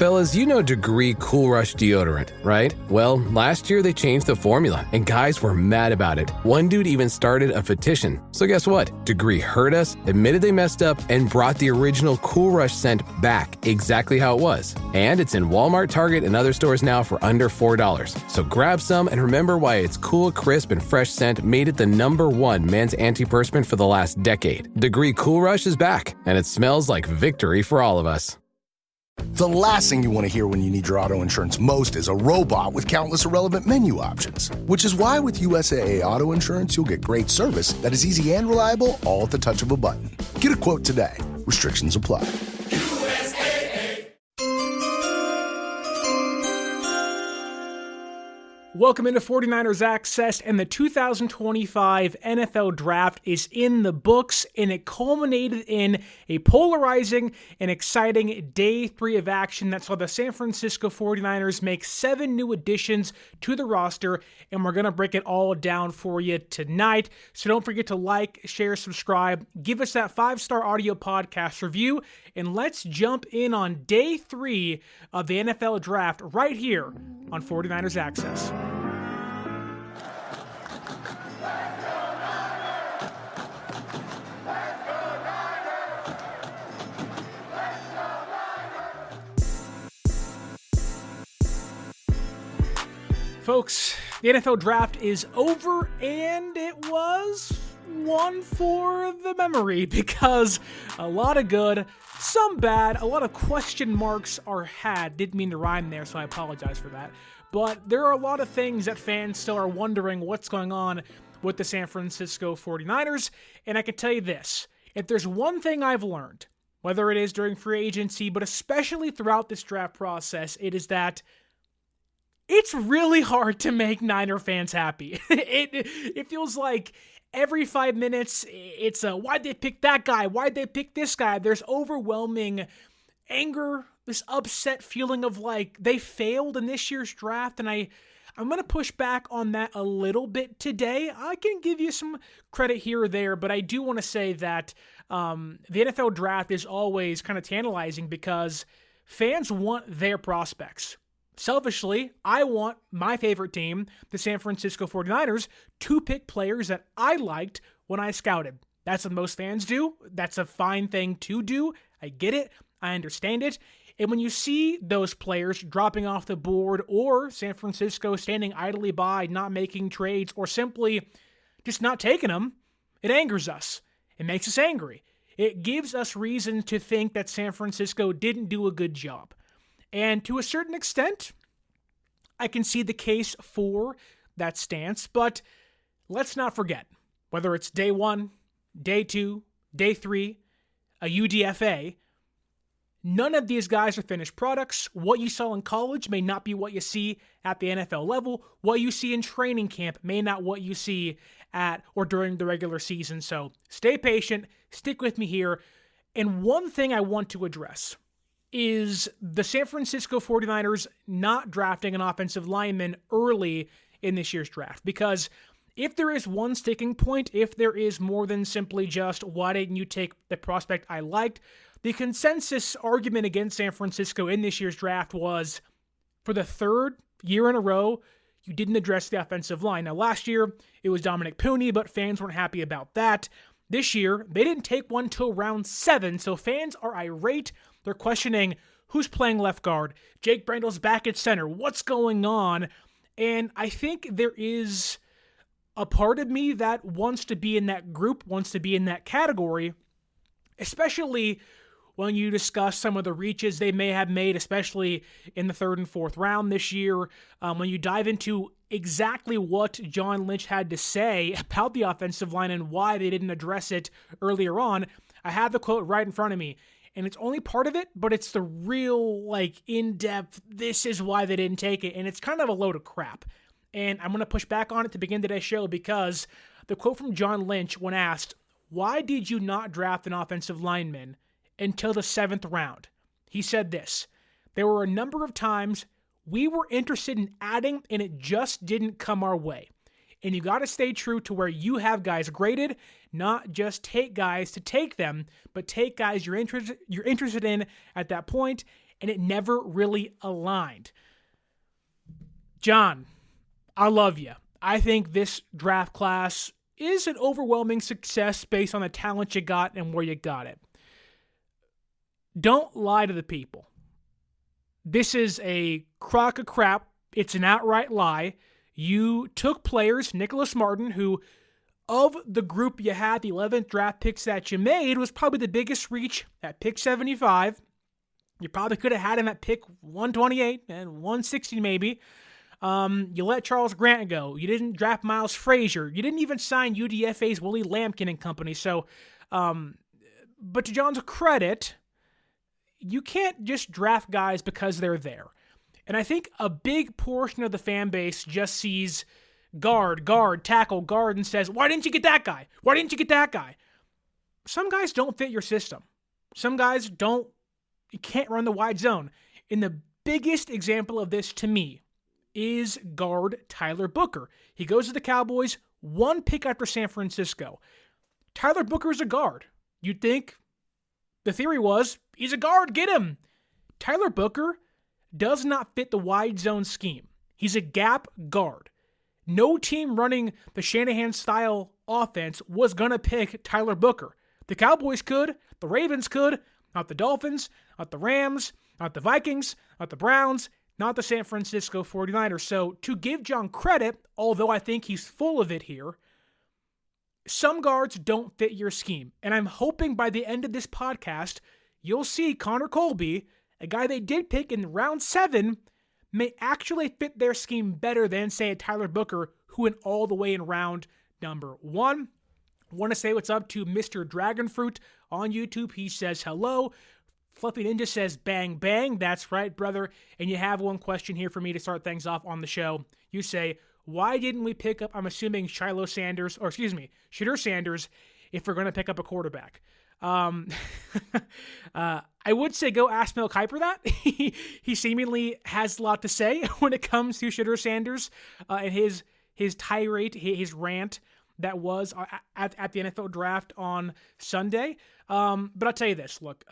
Fellas, you know Degree Cool Rush deodorant, right? Well, last year they changed the formula, and guys were mad about it. One dude even started a petition. So guess what? Degree heard us, admitted they messed up, and brought the original Cool Rush scent back exactly how it was. And it's in Walmart, Target, and other stores now for under $4. So grab some and remember why its cool, crisp, and fresh scent made it the #1 men's antiperspirant for the last decade. Degree Cool Rush is back, and it smells like victory for all of us. The last thing you want to hear when you need your auto insurance most is a robot with countless irrelevant menu options. Which is why with USAA Auto Insurance, you'll get great service that is easy and reliable, all at the touch of a button. Get a quote today. Restrictions apply. Welcome into 49ers Access, and the 2025 NFL Draft is in the books, and it culminated in a polarizing and exciting Day 3 of action that saw the San Francisco 49ers make 7 new additions to the roster, and we're going to break it all down for you tonight. So don't forget to like, share, subscribe, give us that 5-star audio podcast review, and let's jump in on Day 3 of the NFL Draft right here on 49ers Access. Folks, the NFL Draft is over, and it was one for the memory because a lot of good, some bad, a lot of question marks are had. Didn't mean to rhyme there, so I apologize for that. But there are a lot of things that fans still are wondering what's going on with the San Francisco 49ers, and I can tell you this. If there's one thing I've learned, whether it is during free agency, but especially throughout this draft process, it is that it's really hard to make Niner fans happy. It feels like every 5 minutes, it's a, why'd they pick that guy? Why'd they pick this guy? There's overwhelming anger, this upset feeling of like they failed in this year's draft, and I'm going to push back on that a little bit today. I can give you some credit here or there, but I do want to say that the NFL Draft is always kind of tantalizing because fans want their prospects. Selfishly, I want my favorite team, the San Francisco 49ers, to pick players that I liked when I scouted. That's what most fans do. That's a fine thing to do. I get it. I understand it. And when you see those players dropping off the board or San Francisco standing idly by, not making trades, or simply just not taking them, it angers us. It makes us angry. It gives us reason to think that San Francisco didn't do a good job. And to a certain extent, I can see the case for that stance, but let's not forget, whether it's day 1, day 2, day 3, a UDFA, none of these guys are finished products. What you saw in college may not be what you see at the NFL level. What you see in training camp may not what you see at or during the regular season. So stay patient, stick with me here. And one thing I want to address is the San Francisco 49ers not drafting an offensive lineman early in this year's draft. Because if there is one sticking point, if there is more than simply just, why didn't you take the prospect I liked, the consensus argument against San Francisco in this year's draft was, for the third year in a row, you didn't address the offensive line. Now, last year, it was Dominic Puni, but fans weren't happy about that. This year, they didn't take one till round 7, so fans are irate. They're questioning who's playing left guard. Jake Brandel's back at center. What's going on? And I think there is a part of me that wants to be in that group, wants to be in that category, especially when you discuss some of the reaches they may have made, especially in the 3rd and 4th round this year. When you dive into exactly what John Lynch had to say about the offensive line and why they didn't address it earlier on, I have the quote right in front of me. And it's only part of it, but it's the real, in-depth, this is why they didn't take it. And it's kind of a load of crap. And I'm going to push back on it to begin today's show because the quote from John Lynch when asked, why did you not draft an offensive lineman until the 7th round? He said this, there were a number of times we were interested in adding and it just didn't come our way. And you got to stay true to where you have guys graded, not just take guys to take them, but take guys you're interested in at that point. and it never really aligned. John, I love you. I think this draft class is an overwhelming success based on the talent you got and where you got it. Don't lie to the people. This is a crock of crap. It's an outright lie. You took players, Nicholas Martin, who, of the group you had, the 11th draft picks that you made, was probably the biggest reach at pick 75. You probably could have had him at pick 128 and 160 maybe. You let Charles Grant go. You didn't draft Miles Frazier. You didn't even sign UDFA's Willie Lampkin and company. So, but to John's credit, you can't just draft guys because they're there. And I think a big portion of the fan base just sees guard, tackle, guard, and says, why didn't you get that guy? Why didn't you get that guy? Some guys don't fit your system. Some guys you can't run the wide zone. And the biggest example of this to me is guard Tyler Booker. He goes to the Cowboys, one pick after San Francisco. Tyler Booker's a guard. You'd think the theory was, he's a guard, get him. Tyler Booker does not fit the wide zone scheme. He's a gap guard. No team running the Shanahan-style offense was going to pick Tyler Booker. The Cowboys could, the Ravens could, not the Dolphins, not the Rams, not the Vikings, not the Browns, not the San Francisco 49ers. So to give John credit, although I think he's full of it here, some guards don't fit your scheme. And I'm hoping by the end of this podcast, you'll see Connor Colby, a guy they did pick in round 7, may actually fit their scheme better than, say, a Tyler Booker, who went all the way in round number 1. Want to say what's up to Mr. Dragonfruit on YouTube. He says hello. Fluffy Ninja says bang, bang. That's right, brother. And you have one question here for me to start things off on the show. You say, why didn't we pick up, I'm assuming, Shedeur Sanders, if we're going to pick up a quarterback? I would say go ask Mel Kiper that. He seemingly has a lot to say when it comes to Shedeur Sanders and his tirade, his rant that was at the NFL draft on Sunday. But I'll tell you this, look,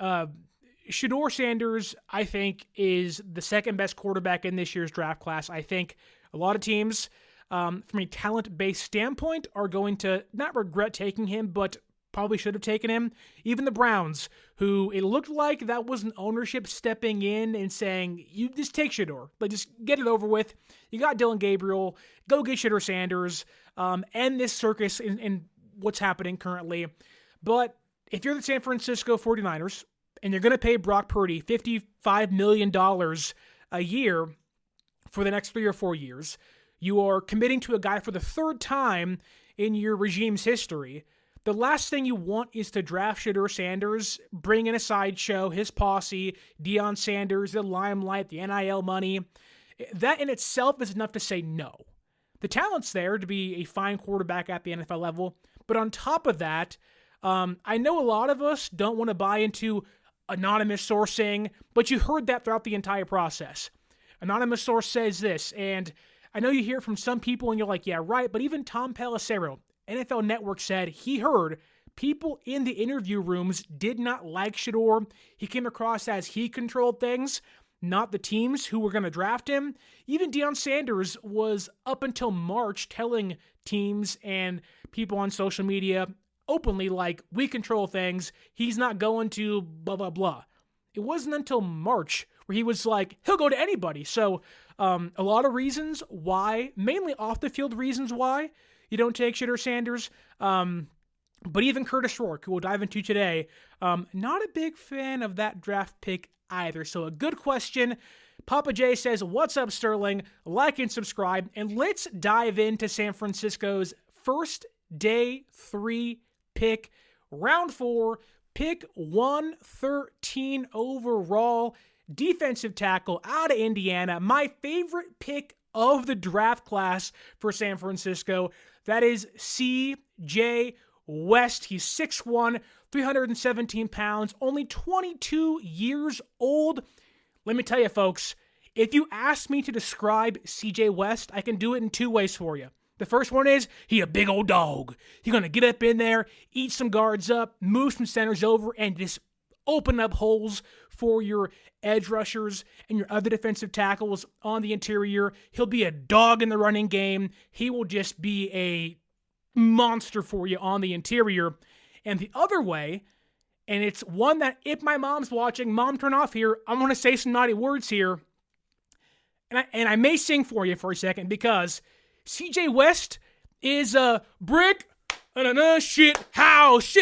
Shedeur Sanders, I think, is the second best quarterback in this year's draft class. I think a lot of teams, from a talent-based standpoint, are going to not regret taking him, but probably should have taken him. Even the Browns, who it looked like that was an ownership stepping in and saying, you just take Shedeur. Like, just get it over with. You got Dylan Gabriel. Go get Shedeur Sanders. End this circus in what's happening currently. But if you're the San Francisco 49ers and you're going to pay Brock Purdy $55 million a year for the next 3 or 4 years, you are committing to a guy for the third time in your regime's history. The last thing you want is to draft Shedeur Sanders, bring in a sideshow, his posse, Deion Sanders, the limelight, the NIL money. That in itself is enough to say no. The talent's there to be a fine quarterback at the NFL level, but on top of that, I know a lot of us don't want to buy into anonymous sourcing, but you heard that throughout the entire process. Anonymous source says this, and I know you hear it from some people and you're like, yeah, right, but even Tom Pelissero, NFL Network, said he heard people in the interview rooms did not like Shedeur. He came across as he controlled things, not the teams who were going to draft him. Even Deion Sanders was up until March telling teams and people on social media openly, like, we control things. He's not going to blah, blah, blah. It wasn't until March where he was like, he'll go to anybody. So a lot of reasons why, mainly off-the-field reasons why, you don't take Shedeur Sanders, but even Kurtis Rourke, who we'll dive into today, not a big fan of that draft pick either. So a good question. Papa J says, what's up, Sterling? Like and subscribe, and let's dive into San Francisco's first day 3 pick, round 4, pick 113 overall, defensive tackle out of Indiana, my favorite pick of the draft class for San Francisco. That is C.J. West. He's 6'1", 317 pounds, only 22 years old. Let me tell you, folks, if you ask me to describe C.J. West, I can do it in 2 ways for you. The first one is, he a big old dog. He's going to get up in there, eat some guards up, move some centers over, and just open up holes for your edge rushers and your other defensive tackles on the interior. He'll be a dog in the running game. He will just be a monster for you on the interior. And the other way, and it's one that if my mom's watching, Mom, turn off here. I'm going to say some naughty words here. And I may sing for you for a second because C.J. West is a brick shit house.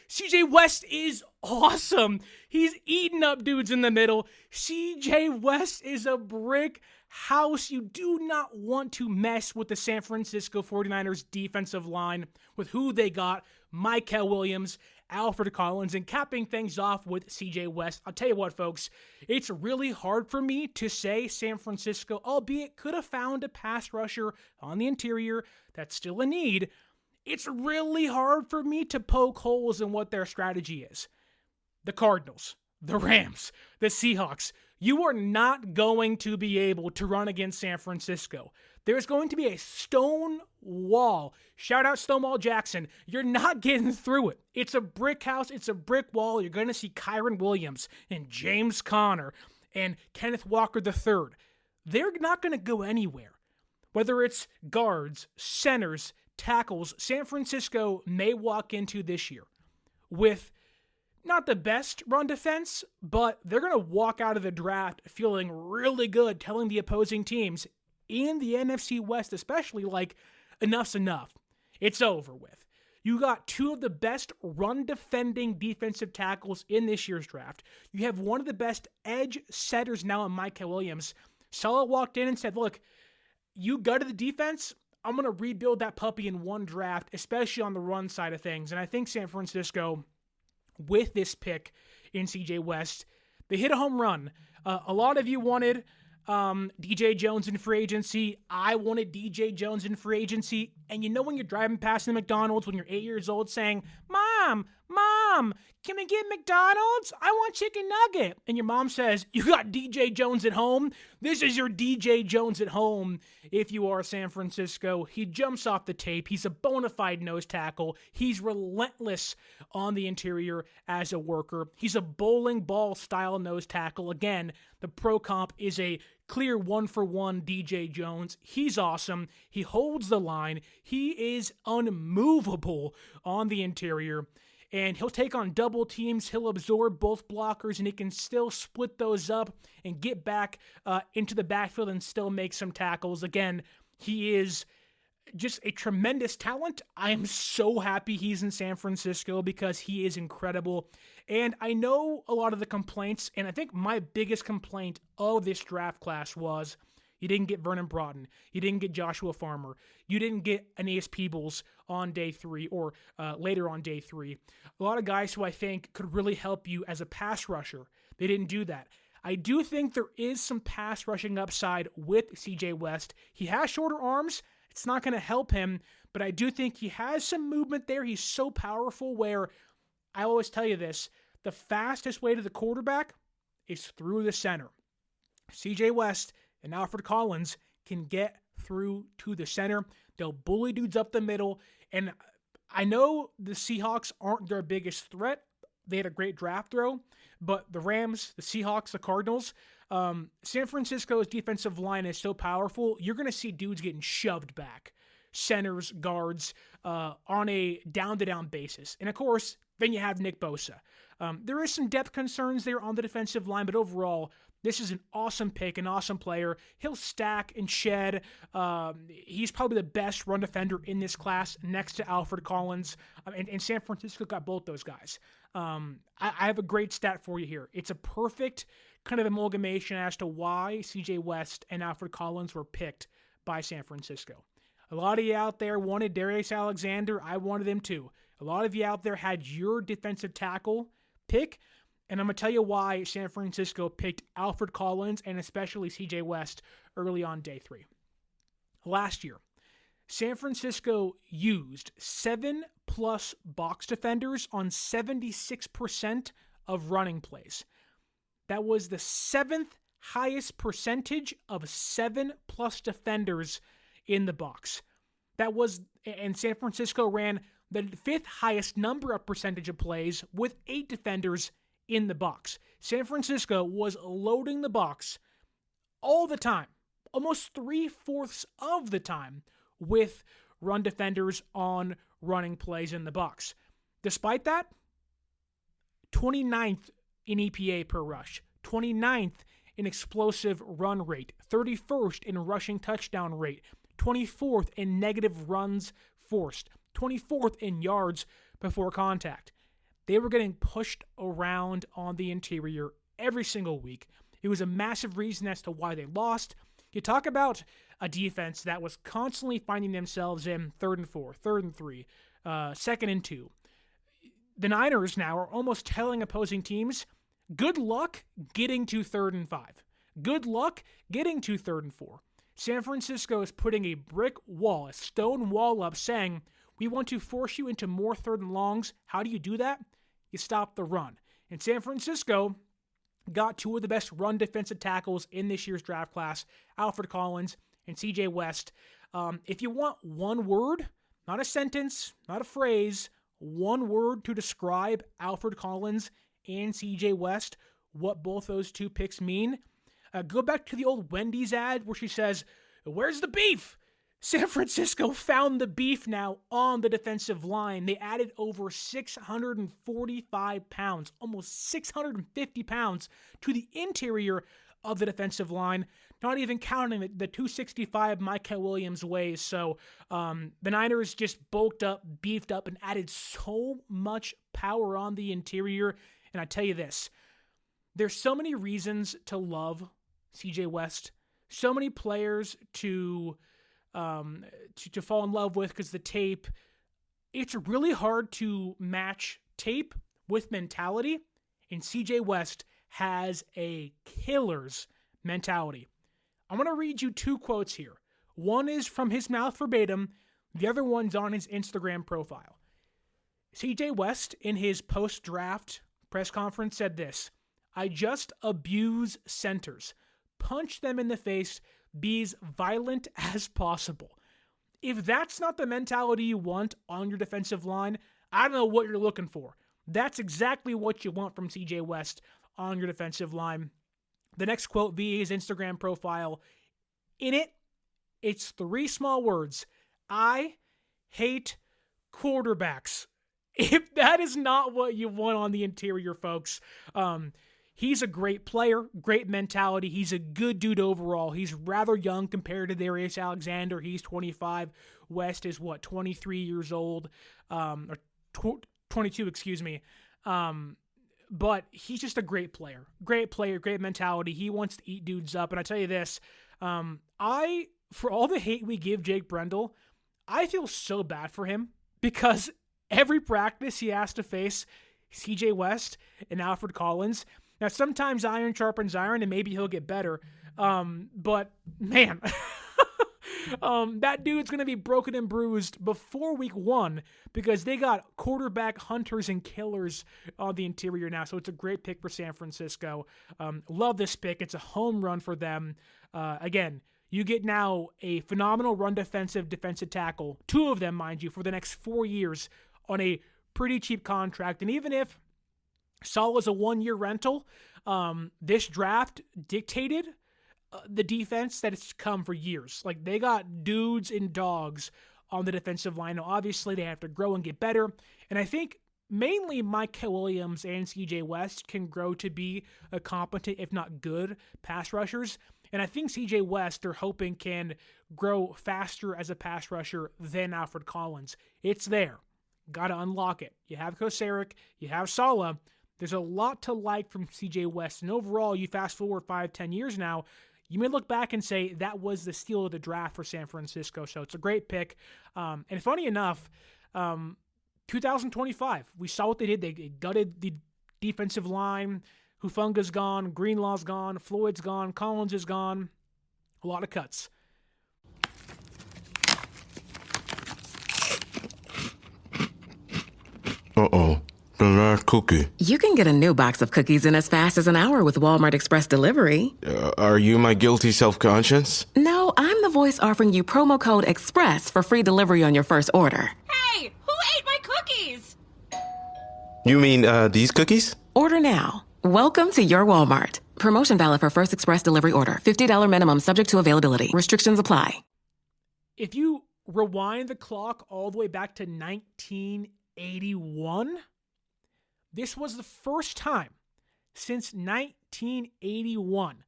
C.J. West is awesome. He's eating up dudes in the middle. C.J. West is a brick house. You do not want to mess with the San Francisco 49ers defensive line with who they got, Mykel Williams, Alfred Collins, and capping things off with C.J. West. I'll tell you what, folks, it's really hard for me to say San Francisco, albeit could have found a pass rusher on the interior that's still a need. It's really hard for me to poke holes in what their strategy is. The Cardinals, the Rams, the Seahawks, you are not going to be able to run against San Francisco. There's going to be a stone wall. Shout out Stonewall Jackson. You're not getting through it. It's a brick house. It's a brick wall. You're going to see Kyron Williams and James Conner and Kenneth Walker III. They're not going to go anywhere. Whether it's guards, centers, tackles, San Francisco may walk into this year with not the best run defense, but they're going to walk out of the draft feeling really good, telling the opposing teams in the NFC West especially, like, enough's enough. It's over with. You got two of the best run-defending defensive tackles in this year's draft. You have one of the best edge setters now in Mykel Williams. Saleh walked in and said, look, you gutted the defense. I'm going to rebuild that puppy in one draft, especially on the run side of things. And I think San Francisco, with this pick in C.J. West, they hit a home run. A lot of you wanted DJ Jones in free agency. I wanted DJ Jones in free agency. And you know when you're driving past the McDonald's when you're 8 years old saying, Mom, can we get McDonald's? I want chicken nugget. And your mom says, you got DJ Jones at home? This is your DJ Jones at home if you are San Francisco. He jumps off the tape. He's a bona fide nose tackle. He's relentless on the interior as a worker. He's a bowling ball style nose tackle. Again, the pro comp is a clear 1-for-1 DJ Jones. He's awesome. He holds the line. He is unmovable on the interior. And he'll take on double teams. He'll absorb both blockers, and he can still split those up and get back into the backfield and still make some tackles. Again, he is just a tremendous talent. I am so happy he's in San Francisco because he is incredible. And I know a lot of the complaints, and I think my biggest complaint of this draft class was you didn't get Vernon Broughton. You didn't get Joshua Farmer. You didn't get Aeneas Peebles on day 3 or later on day 3. A lot of guys who I think could really help you as a pass rusher. They didn't do that. I do think there is some pass rushing upside with C.J. West. He has shorter arms. It's not going to help him, but I do think he has some movement there. He's so powerful where, I always tell you this, the fastest way to the quarterback is through the center. C.J. West and Alfred Collins can get through to the center. They'll bully dudes up the middle. And I know the Seahawks aren't their biggest threat. They had a great draft throw. But the Rams, the Seahawks, the Cardinals, San Francisco's defensive line is so powerful, you're going to see dudes getting shoved back. Centers, guards, on a down-to-down basis. And of course, then you have Nick Bosa. There is some depth concerns there on the defensive line, but overall, this is an awesome pick, an awesome player. He'll stack and shed. He's probably the best run defender in this class next to Alfred Collins. And San Francisco got both those guys. I have a great stat for you here. It's a perfect kind of amalgamation as to why C.J. West and Alfred Collins were picked by San Francisco. A lot of you out there wanted Darius Alexander. I wanted him too. A lot of you out there had your defensive tackle pick. And I'm going to tell you why San Francisco picked Alfred Collins and especially C.J. West early on day 3. Last year, San Francisco used 7+ box defenders on 76% of running plays. That was the 7th highest percentage of 7+ defenders in the box. And San Francisco ran the 5th highest number of percentage of plays with 8 defenders in the box. San Francisco was loading the box all the time, almost 3/4 of the time, with run defenders on running plays in the box. Despite that, 29th in EPA per rush, 29th in explosive run rate, 31st in rushing touchdown rate, 24th in negative runs forced, 24th in yards before contact. They were getting pushed around on the interior every single week. It was a massive reason as to why they lost. You talk about a defense that was constantly finding themselves in 3rd and 4, 3rd and 3, 2nd and 2. The Niners now are almost telling opposing teams, good luck getting to 3rd and 5. Good luck getting to 3rd and 4. San Francisco is putting a brick wall, a stone wall up, saying, we want to force you into more 3rd and longs. How do you do that? You stop the run. And San Francisco got two of the best run defensive tackles in this year's draft class, Alfred Collins and C.J. West. If you want one word, not a sentence, not a phrase, one word to describe Alfred Collins and C.J. West, what both those two picks mean, go back to the old Wendy's ad where she says, where's the beef? San Francisco found the beef now on the defensive line. They added over 645 pounds, almost 650 pounds to the interior of the defensive line, not even counting the 265 Micah Williams weighs. So the Niners just bulked up, beefed up, and added so much power on the interior. And I tell you this, there's so many reasons to love C.J. West, so many players to fall in love with because the tape, it's really hard to match tape with mentality, and C.J. West has a killer's mentality. I'm going to read you two quotes here. One is from his mouth verbatim, the other one's on his Instagram profile. C.J. West, in his post-draft press conference, said this, I just abuse centers, punch them in the face, be as violent as possible. If that's not the mentality you want on your defensive line, I don't know what you're looking for. That's exactly what you want from C.J. West on your defensive line. The next quote via his Instagram profile, in it, it's 3 small words. I hate quarterbacks. If that is not what you want on the interior, folks, he's a great player, great mentality. He's a good dude overall. He's rather young compared to Darius Alexander. He's 25. West is, 23 years old, or 22, excuse me. But he's just a great player, great mentality. He wants to eat dudes up. And I tell you this, for all the hate we give Jake Brendel, I feel so bad for him because every practice he has to face C.J. West and Alfred Collins. Now, sometimes iron sharpens iron, and maybe he'll get better. But, man, that dude's going to be broken and bruised before week 1 because they got quarterback hunters and killers on the interior now. So it's a great pick for San Francisco. Love this pick. It's a home run for them. Again, you get now a phenomenal run defensive tackle, 2 of them, mind you, for the next 4 years on a pretty cheap contract. And even if Salah's a 1-year rental, this draft dictated the defense that it's come for years. Like, they got dudes and dogs on the defensive line. Now, obviously, they have to grow and get better. And I think mainly Micah Williams and C.J. West can grow to be a competent, if not good, pass rushers. And I think C.J. West, they're hoping, can grow faster as a pass rusher than Alfred Collins. It's there. Got to unlock it. You have Kosaric, you have Salah. There's a lot to like from C.J. West. And overall, you fast forward 5-10 years now, you may look back and say that was the steal of the draft for San Francisco. So it's a great pick. And funny enough, 2025, we saw what they did. They gutted the defensive line. Hufunga's gone. Greenlaw's gone. Floyd's gone. Collins is gone. A lot of cuts. Uh-oh. The last cookie. You can get a new box of cookies in as fast as an hour with Walmart Express Delivery. Are you my guilty self-conscience? No, I'm the voice offering you promo code EXPRESS for free delivery on your first order. Hey, who ate my cookies? You mean, these cookies? Order now. Welcome to your Walmart. Promotion valid for first express delivery order. $50 minimum subject to availability. Restrictions apply. If you rewind the clock all the way back to 1981, this was the first time since 1981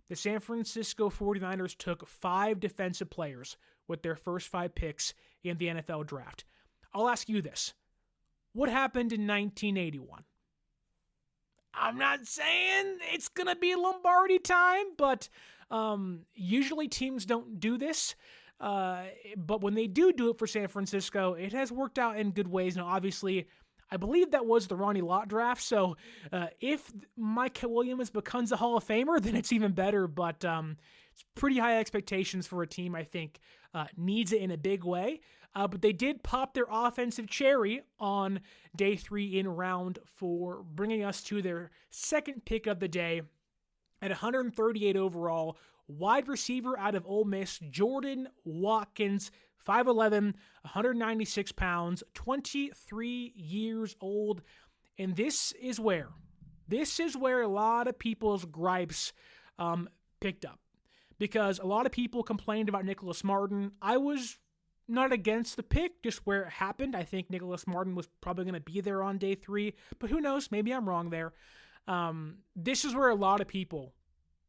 the San Francisco 49ers took 5 defensive players with their first 5 picks in the NFL draft. I'll ask you this. What happened in 1981? I'm not saying it's going to be Lombardi time, but usually teams don't do this. But when they do it for San Francisco, it has worked out in good ways. Now, obviously, I believe that was the Ronnie Lott draft, so if Mike Williams becomes a Hall of Famer, then it's even better, but it's pretty high expectations for a team, I think, needs it in a big way. But they did pop their offensive cherry on day 3 in round 4, bringing us to their second pick of the day at 138 overall, wide receiver out of Ole Miss, Jordan Watkins, 5'11", 196 pounds, 23 years old. And this is where a lot of people's gripes picked up. Because a lot of people complained about Nicholas Martin. I was not against the pick, just where it happened. I think Nicholas Martin was probably going to be there on day 3. But who knows? Maybe I'm wrong there. This is where a lot of people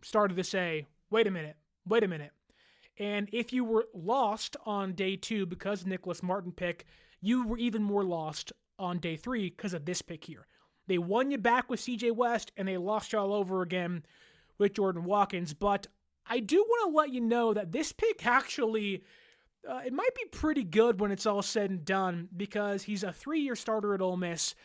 started to say, wait a minute. And if you were lost on day 2 because of Nicholas Martin pick, you were even more lost on day 3 because of this pick here. They won you back with C.J. West, and they lost you all over again with Jordan Watkins. But I do want to let you know that this pick actually, it might be pretty good when it's all said and done, because he's a 3-year starter at Ole Miss.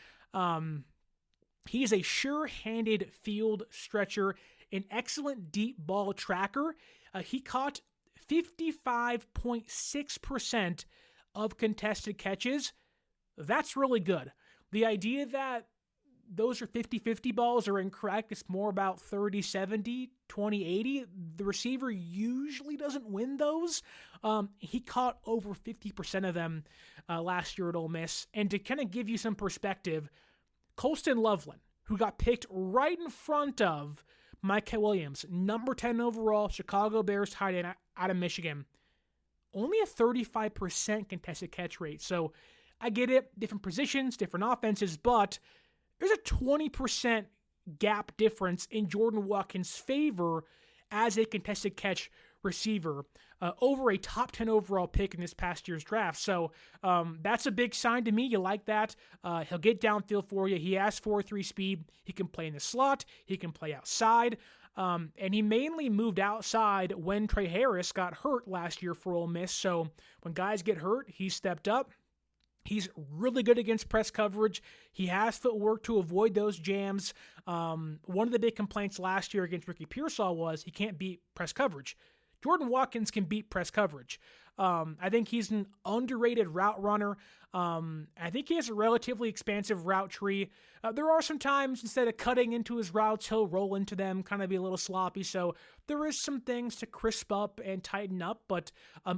He is a sure-handed field stretcher, an excellent deep ball tracker. He caught 55.6% of contested catches. That's really good. The idea that those are 50-50 balls are incorrect. It's more about 30-70, 20-80. The receiver usually doesn't win those. He caught over 50% of them last year at Ole Miss. And to kind of give you some perspective, Colston Loveland, who got picked right in front of Mike Williams, number 10 overall, Chicago Bears tight end out of Michigan, only a 35% contested catch rate. So I get it, different positions, different offenses, but there's a 20% gap difference in Jordan Watkins' favor as a contested catch receiver over a top 10 overall pick in this past year's draft. So that's a big sign to me. You like that. He'll get downfield for you. He has 4.3 speed. He can play in the slot. He can play outside. And he mainly moved outside when Trey Harris got hurt last year for Ole Miss. So when guys get hurt, he stepped up. He's really good against press coverage. He has footwork to avoid those jams. One of the big complaints last year against Ricky Pearsall was he can't beat press coverage. Jordan Watkins can beat press coverage. I think he's an underrated route runner. I think he has a relatively expansive route tree. There are some times instead of cutting into his routes, he'll roll into them, kind of be a little sloppy. So there is some things to crisp up and tighten up, but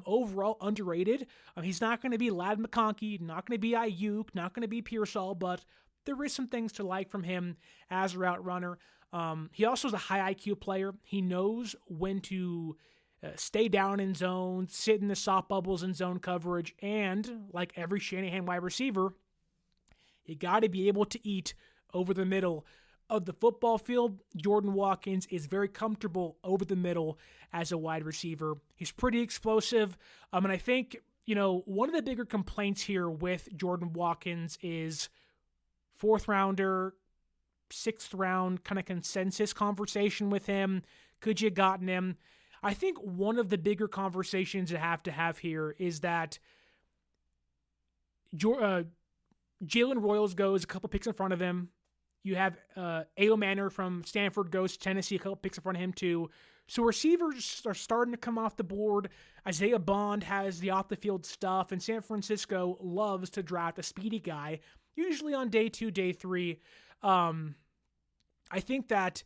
overall underrated. He's not going to be Ladd McConkey, not going to be Ayuk, not going to be Pearsall, but there is some things to like from him as a route runner. He also is a high IQ player. He knows when to stay down in zone, sit in the soft bubbles in zone coverage, and like every Shanahan wide receiver, you got to be able to eat over the middle of the football field. Jordan Watkins is very comfortable over the middle as a wide receiver. He's pretty explosive. And I think, one of the bigger complaints here with Jordan Watkins is 4th rounder, 6th round kind of consensus conversation with him. Could you have gotten him? I think one of the bigger conversations you have to have here is that Jalen Royals goes a couple picks in front of him. You have A.O. Manor from Stanford goes to Tennessee, a couple picks in front of him too. So receivers are starting to come off the board. Isaiah Bond has the off-the-field stuff, and San Francisco loves to draft a speedy guy, usually on day 2, day 3. I think that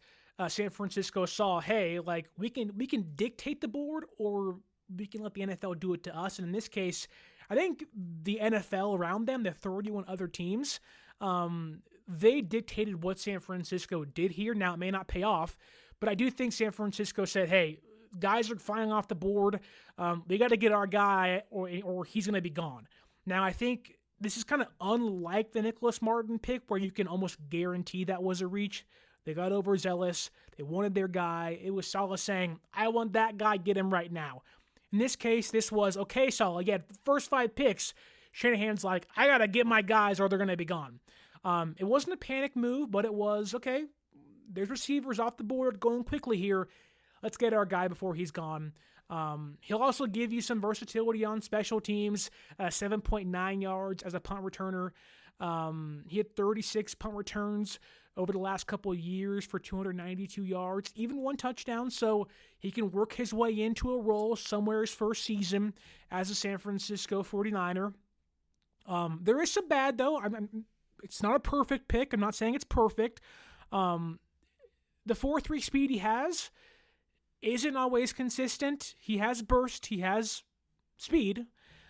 San Francisco saw, hey, like we can dictate the board, or we can let the NFL do it to us. And in this case, I think the NFL around them, the 31 other teams, they dictated what San Francisco did here. Now, it may not pay off, but I do think San Francisco said, hey, guys are flying off the board. We got to get our guy or he's going to be gone. Now, I think this is kind of unlike the Nicholas Martin pick where you can almost guarantee that was a reach. They got overzealous. They wanted their guy. It was Saleh saying, I want that guy, get him right now. In this case, this was, okay, Saleh, again, the first 5 picks, Shanahan's like, I got to get my guys or they're going to be gone. It wasn't a panic move, but it was, okay, there's receivers off the board going quickly here. Let's get our guy before he's gone. He'll also give you some versatility on special teams, 7.9 yards as a punt returner. He had 36 punt returns over the last couple of years for 292 yards, even 1 touchdown, so he can work his way into a role somewhere his first season as a San Francisco 49er. There is some bad, though. It's not a perfect pick. I'm not saying it's perfect. The 4.3 speed he has isn't always consistent. He has burst. He has speed.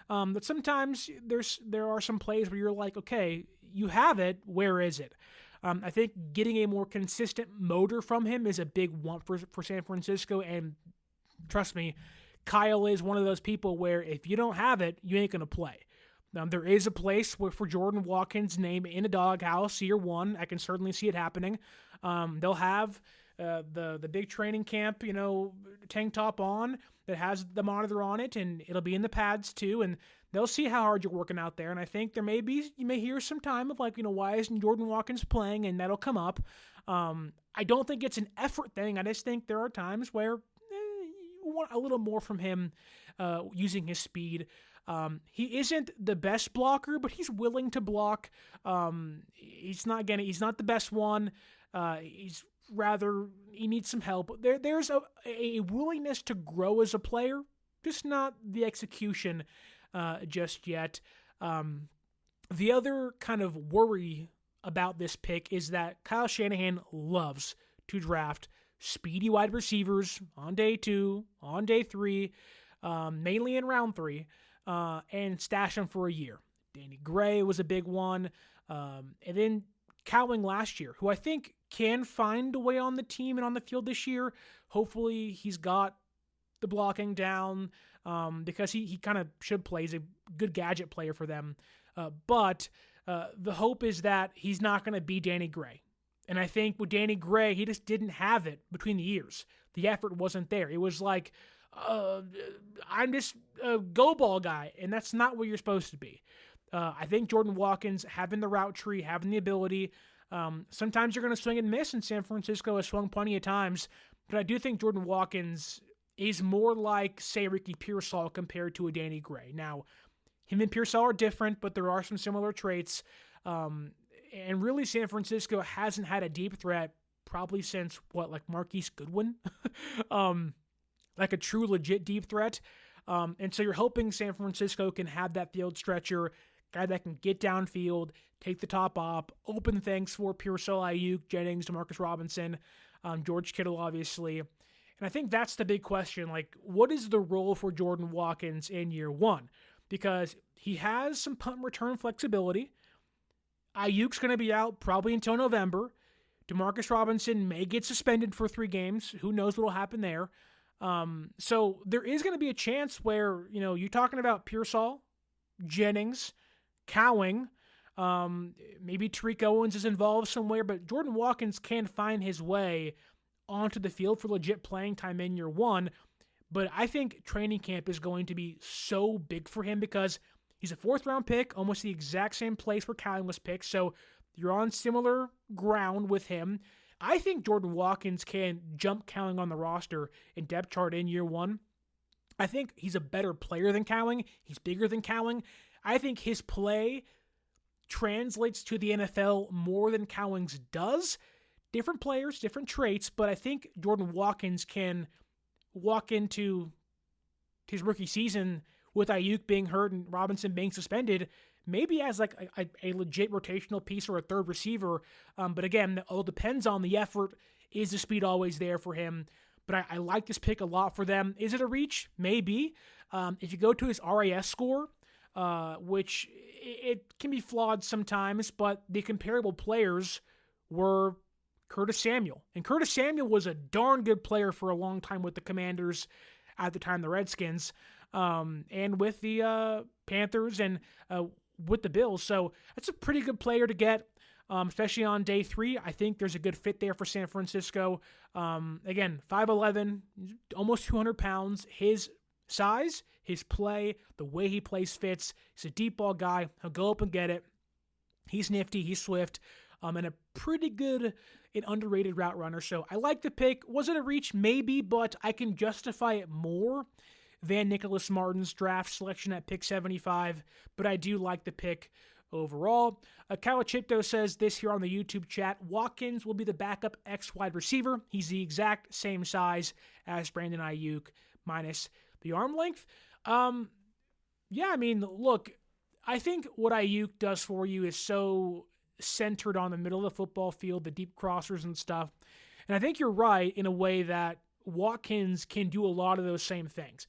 But sometimes there are some plays where you're like, okay, you have it. Where is it? I think getting a more consistent motor from him is a big want for San Francisco. And trust me, Kyle is one of those people where if you don't have it, you ain't going to play. There is a place for Jordan Watkins' name in a doghouse year 1. I can certainly see it happening. They'll have the big training camp, tank top on that has the monitor on it, and it'll be in the pads too, and they'll see how hard you're working out there. And I think you may hear some time of why isn't Jordan Watkins playing, and that'll come up. I don't think it's an effort thing. I just think there are times where you want a little more from him using his speed. He isn't the best blocker, but he's willing to block. He's not the best one. He needs some help. There's a willingness to grow as a player, just not the execution just yet. The other kind of worry about this pick is that Kyle Shanahan loves to draft speedy wide receivers on day 2, on day 3, mainly in round 3, and stash them for a year. Danny Gray was a big one. And then Cowing last year, who I think can find a way on the team and on the field this year. Hopefully he's got the blocking down because he kind of should play. He's a good gadget player for them. But the hope is that he's not going to be Danny Gray. And I think with Danny Gray, he just didn't have it between the years. The effort wasn't there. It was like, I'm just a go ball guy, and that's not what you're supposed to be. I think Jordan Watkins, having the route tree, having the ability, sometimes you're going to swing and miss, and San Francisco has swung plenty of times, but I do think Jordan Watkins is more like, say, Ricky Pearsall compared to a Danny Gray. Now, him and Pearsall are different, but there are some similar traits, and really San Francisco hasn't had a deep threat probably since, Marquise Goodwin? Like a true, legit deep threat. And so you're hoping San Francisco can have that field stretcher, guy that can get downfield, take the top up, open things for Pearsall, Ayuk, Jennings, Demarcus Robinson, George Kittle, obviously. And I think that's the big question. What is the role for Jordan Watkins in year 1? Because he has some punt return flexibility. Ayuk's going to be out probably until November. Demarcus Robinson may get suspended for 3 games. Who knows what will happen there. So there is going to be a chance where, you're talking about Pearsall, Jennings, Cowing, maybe Tariq Owens is involved somewhere, but Jordan Watkins can find his way onto the field for legit playing time in year 1. But I think training camp is going to be so big for him because he's a 4th-round pick, almost the exact same place where Cowing was picked. So you're on similar ground with him. I think Jordan Watkins can jump Cowing on the roster in depth chart in year 1. I think he's a better player than Cowing. He's bigger than Cowing. I think his play translates to the NFL more than Cowing's does. Different players, different traits, but I think Jordan Watkins can walk into his rookie season with Ayuk being hurt and Robinson being suspended, maybe as a legit rotational piece or a 3rd receiver. But again, it all depends on the effort. Is the speed always there for him? But I like this pick a lot for them. Is it a reach? Maybe. If you go to his RAS score, which it can be flawed sometimes, but the comparable players were Kurtis Samuel. And Kurtis Samuel was a darn good player for a long time with the Commanders, at the time the Redskins, and with the Panthers and with the Bills. So that's a pretty good player to get, especially on day 3. I think there's a good fit there for San Francisco. Again, 5'11", almost 200 pounds. His size, his play, the way he plays fits. He's a deep ball guy. He'll go up and get it. He's nifty. He's swift. And a pretty good and underrated route runner. So I like the pick. Was it a reach? Maybe, but I can justify it more than Nicholas Martin's draft selection at pick 75. But I do like the pick overall. Kawachipto says this here on the YouTube chat: Watkins will be the backup X wide receiver. He's the exact same size as Brandon Ayuk minus the arm length. Yeah, I mean, look, I think what Ayuk does for you is so centered on the middle of the football field, the deep crossers and stuff. And I think you're right in a way that Watkins can do a lot of those same things.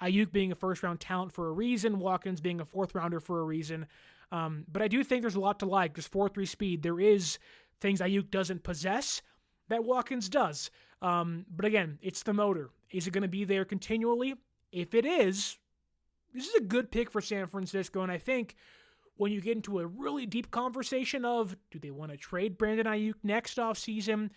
Ayuk being a first-round talent for a reason, Watkins being a fourth-rounder for a reason. But I do think there's a lot to like. There's 4.3 speed. There is things Ayuk doesn't possess that Watkins does. But again, it's the motor. Is it going to be there continually? If it is, this is a good pick for San Francisco. And I think when you get into a really deep conversation of, do they want to trade Brandon Ayuk next offseason?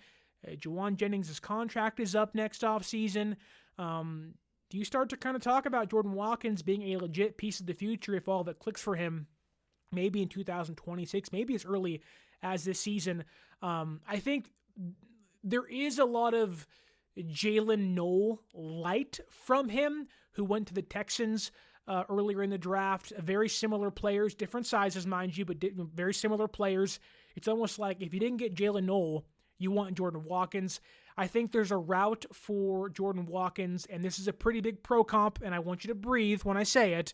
Juwan Jennings' contract is up next offseason. Do you start to kind of talk about Jordan Watkins being a legit piece of the future if all of it clicks for him, maybe in 2026, maybe as early as this season? I think there is a lot of Jalen Noel light from him, who went to the Texans earlier in the draft. Very similar players, different sizes, mind you, but very similar players. It's almost like if you didn't get Jalen Noel, you want Jordan Watkins. I think there's a route for Jordan Watkins, and this is a pretty big pro comp, and I want you to breathe when I say it.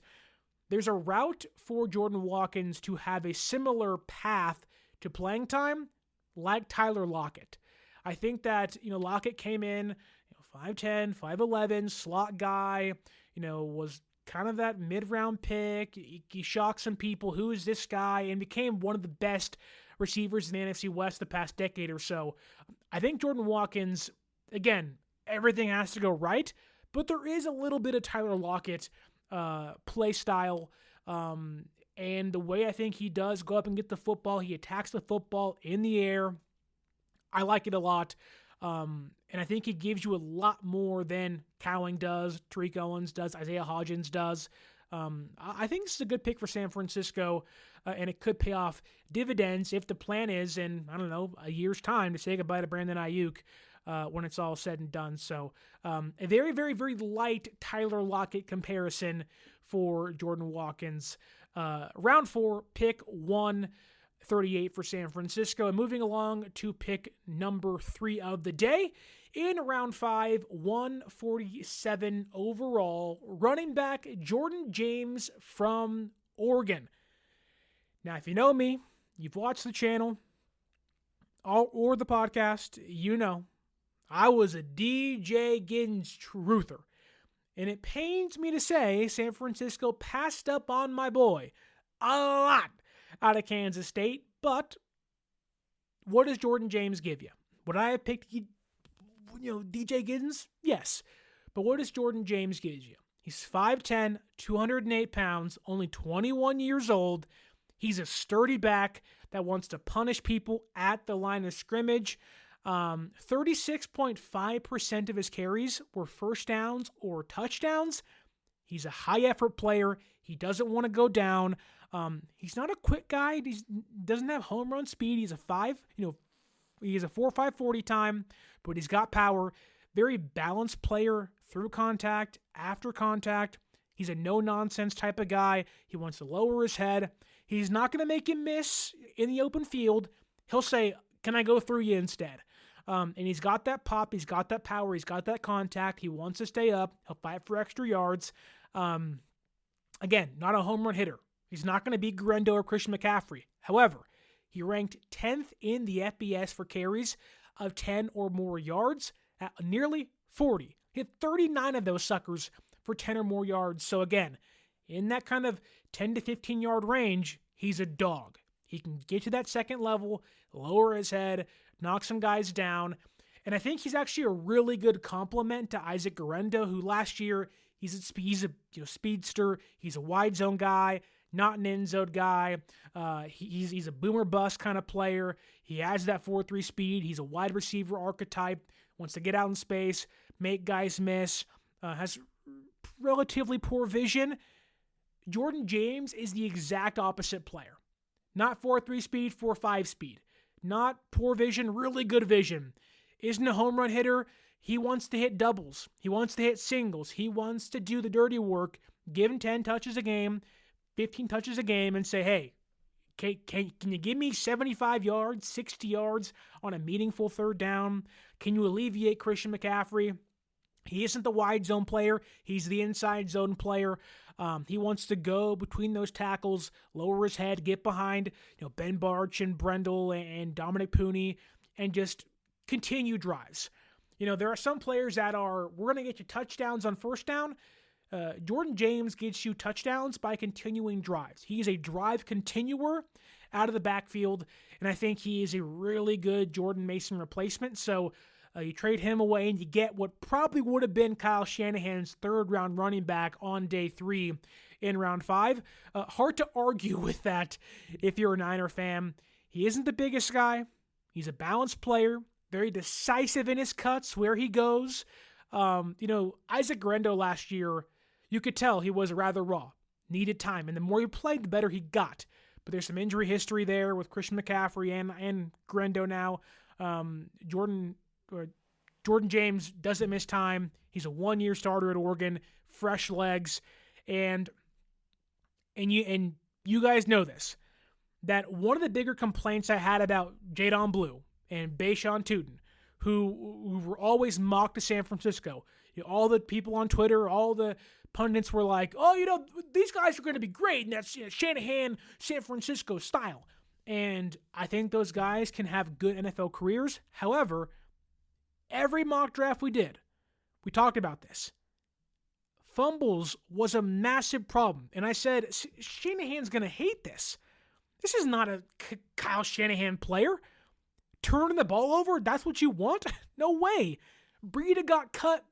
There's a route for Jordan Watkins to have a similar path to playing time like Tyler Lockett. I think that, Lockett came in, 5'10", 5'11", slot guy, was kind of that mid-round pick. He shocked some people. Who is this guy? And became one of the best receivers in the NFC West the past decade or so. I think Jordan Watkins, again, everything has to go right, but there is a little bit of Tyler Lockett play style, and the way I think he does go up and get the football. He attacks the football in the air. I like it a lot. And I think he gives you a lot more than Cowing does, Tariq Owens does, Isaiah Hodgins does. I think this is a good pick for San Francisco, and it could pay off dividends if the plan is in, a year's time to say goodbye to Brandon Ayuk when it's all said and done. So a very, very, very light Tyler Lockett comparison for Jordan Watkins. Round 4, pick 138 for San Francisco. And moving along to pick number 3 of the day. In round 5, 147 overall, running back Jordan James from Oregon. Now, if you know me, you've watched the channel or the podcast, I was a DJ Giddens truther. And it pains me to say San Francisco passed up on my boy a lot out of Kansas State. But what does Jordan James give you? Would I have picked DJ Giddens? Yes. But what does Jordan James give you? He's 5'10", 208 pounds, only 21 years old. He's a sturdy back that wants to punish people at the line of scrimmage. 36.5% of his carries were first downs or touchdowns. He's a high-effort player. He doesn't want to go down. He's not a quick guy. He doesn't have home run speed. He's a 4.5 40 time, but he's got power. Very balanced player through contact, after contact. He's a no-nonsense type of guy. He wants to lower his head. He's not going to make you miss in the open field. He'll say, can I go through you instead? And he's got that pop. He's got that power. He's got that contact. He wants to stay up. He'll fight for extra yards. Again, not a home run hitter. He's not going to be Garendo or Christian McCaffrey. However, he ranked 10th in the FBS for carries of 10 or more yards at nearly 40. He had 39 of those suckers for 10 or more yards. So again, in that kind of 10 to 15 yard range, he's a dog. He can get to that second level, lower his head, knock some guys down. And I think he's actually a really good complement to Isaac Guerrero, who last year, he's a speedster. He's a wide zone guy, not an end zone guy. He's a boomer bust kind of player. He has that 4.3 speed. He's a wide receiver archetype, wants to get out in space, make guys miss, has relatively poor vision. Jordan James is the exact opposite player. Not 4.3 speed, 4.5 speed. Not poor vision, really good vision. Isn't a home run hitter. He wants to hit doubles. He wants to hit singles. He wants to do the dirty work, give him 10 touches a game, 15 touches a game, and say, hey, can you give me 75 yards, 60 yards on a meaningful third down? Can you alleviate Christian McCaffrey? He isn't the wide zone player. He's the inside zone player. He wants to go between those tackles, lower his head, get behind Ben Barch and Brendel and Dominic Pooney, and just continue drives. There are some players that we're going to get you touchdowns on first down. Jordan James gets you touchdowns by continuing drives. He is a drive continuer out of the backfield, and I think he is a really good Jordan Mason replacement. So you trade him away, and you get what probably would have been Kyle Shanahan's third-round running back on day 3 in round 5. Hard to argue with that if you're a Niner fan. He isn't the biggest guy. He's a balanced player, very decisive in his cuts where he goes. Isaac Guerrero last year, you could tell he was rather raw, needed time, and the more he played, the better he got. But there's some injury history there with Christian McCaffrey and Guerrero now. Jordan James doesn't miss time. He's a one-year starter at Oregon, fresh legs, and you guys know this, that one of the bigger complaints I had about Jadon Blue and Bayshon Tootin, who were always mocked to San Francisco. All the people on Twitter, all the pundits were like, oh, these guys are going to be great, and that's Shanahan, San Francisco style. And I think those guys can have good NFL careers. However, every mock draft we did, we talked about this. Fumbles was a massive problem. And I said, Shanahan's going to hate this. This is not a Kyle Shanahan player. Turning the ball over, that's what you want? No way. Breida got cut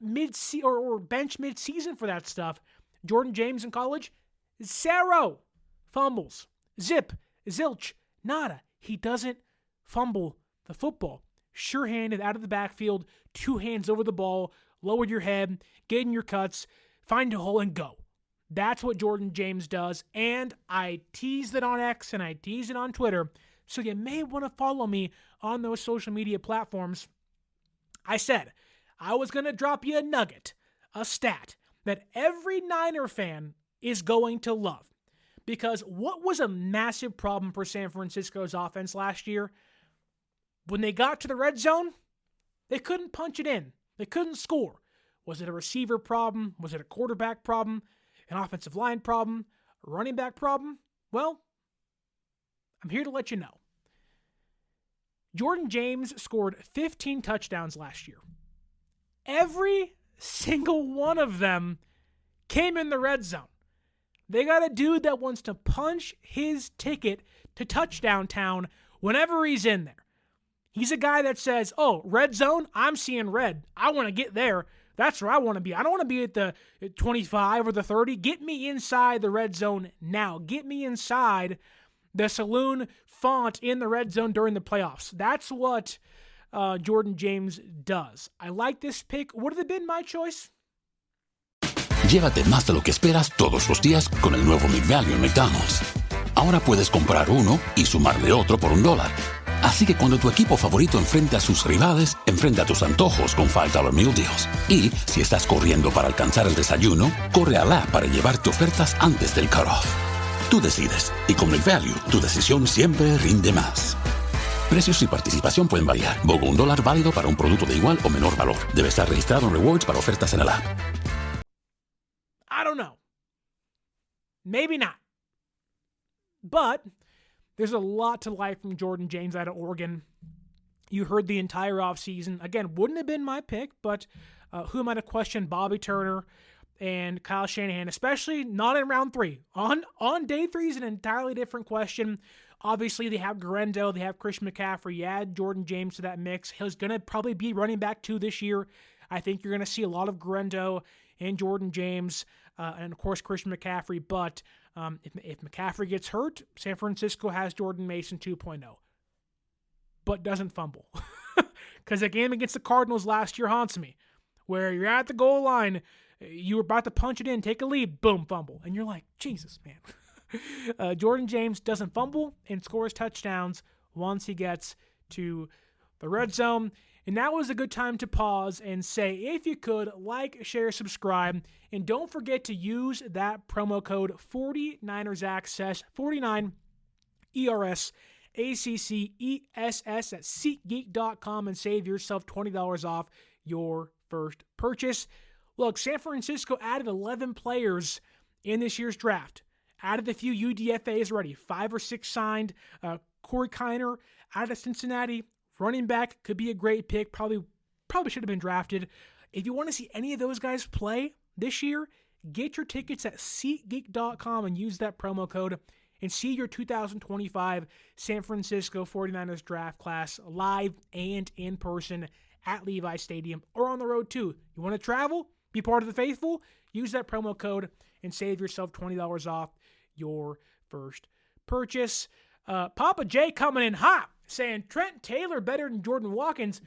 or bench mid-season for that stuff. Jordan James in college, zero fumbles. Zip, zilch, nada. He doesn't fumble the football. Sure-handed out of the backfield, 2 hands over the ball, lower your head, get in your cuts, find a hole, and go. That's what Jordan James does, and I teased it on X and I teased it on Twitter, so you may want to follow me on those social media platforms. I said I was going to drop you a nugget, a stat, that every Niner fan is going to love. Because what was a massive problem for San Francisco's offense last year? When they got to the red zone, they couldn't punch it in. They couldn't score. Was it a receiver problem? Was it a quarterback problem? An offensive line problem? A running back problem? Well, I'm here to let you know. Jordan James scored 15 touchdowns last year. Every single one of them came in the red zone. They got a dude that wants to punch his ticket to touchdown town whenever he's in there. He's a guy that says, oh, red zone, I'm seeing red. I want to get there. That's where I want to be. I don't want to be at the 25 or the 30. Get me inside the red zone now. Get me inside the saloon font in the red zone during the playoffs. That's what Jordan James does. I like this pick. Would have been my choice? Llévate más de lo que esperas todos los días con el nuevo McValue en McDonald's. Ahora puedes comprar uno y sumarle otro por $1. Así que cuando tu equipo favorito enfrente a sus rivales, enfrenta tus antojos con $5 Meal Deals. Y si estás corriendo para alcanzar el desayuno, corre al app para llevarte ofertas antes del cutoff. Tú decides, y con McValue, tu decisión siempre rinde más. Precios y participación pueden variar. BOGO $1 válido para un producto de igual o menor valor. Debe estar registrado en Rewards para ofertas en el app. I don't know. Maybe not. But there's a lot to like from Jordan James out of Oregon. You heard the entire offseason. Again, wouldn't have been my pick, but who am I to question? Bobby Turner and Kyle Shanahan, especially not in round 3. On day 3 is an entirely different question. Obviously, they have Guerendo, they have Christian McCaffrey. You add Jordan James to that mix. He's going to probably be running back 2 this year. I think you're going to see a lot of Guerendo and Jordan James, and of course Christian McCaffrey. But if McCaffrey gets hurt, San Francisco has Jordan Mason 2.0, but doesn't fumble. Because the game against the Cardinals last year haunts me, where you're at the goal line, you were about to punch it in, take a lead, boom, fumble. And you're like, Jesus, man. Jordan James doesn't fumble and scores touchdowns once he gets to the red zone. And that was a good time to pause and say, if you could, like, share, subscribe, and don't forget to use that promo code 49ersAccess, 49 ERS ACCESS at SeatGeek.com and save yourself $20 off your first purchase. Look, San Francisco added 11 players in this year's draft. Added a few UDFAs already, 5 or 6 signed. Corey Kiner out of Cincinnati, running back, could be a great pick. Probably should have been drafted. If you want to see any of those guys play this year, get your tickets at SeatGeek.com and use that promo code and see your 2025 San Francisco 49ers draft class live and in person at Levi Stadium or on the road too. You want to travel? Be part of the faithful? Use that promo code and save yourself $20 off your first purchase. Papa J coming in hot, saying Trent Taylor better than Jordan Watkins.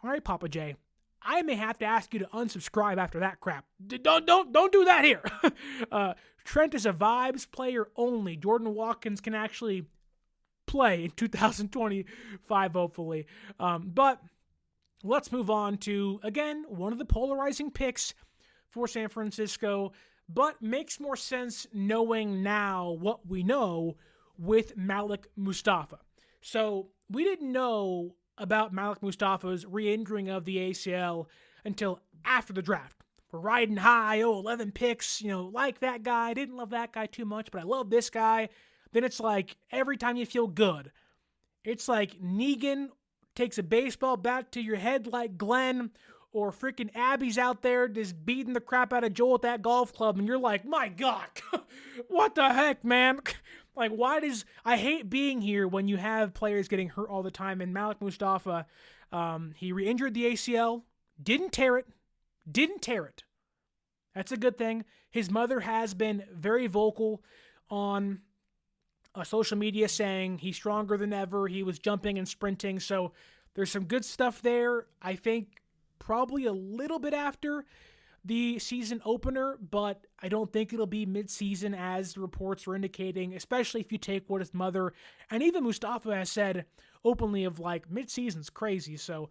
All right, Papa J, I may have to ask you to unsubscribe after that crap. Don't do that here. Trent is a vibes player only. Jordan Watkins can actually play in 2025, hopefully. But let's move on to, again, one of the polarizing picks for San Francisco, but makes more sense knowing now what we know with Malik Mustafa. So we didn't know about Malik Mustafa's re-injuring of the ACL until after the draft. We're riding high, 11 picks, like that guy. Didn't love that guy too much, but I love this guy. Then it's like every time you feel good, it's like Negan takes a baseball bat to your head like Glenn, or freaking Abby's out there just beating the crap out of Joel at that golf club, and you're like, my God, what the heck, man? Like, I hate being here when you have players getting hurt all the time, and Malik Mustafa, he re-injured the ACL, didn't tear it. That's a good thing. His mother has been very vocal on social media saying he's stronger than ever. He was jumping and sprinting, so there's some good stuff there. I think probably a little bit after the season opener, but I don't think it'll be mid-season as the reports are indicating, especially if you take what his mother and even Mustafa has said openly of like mid-season's crazy. So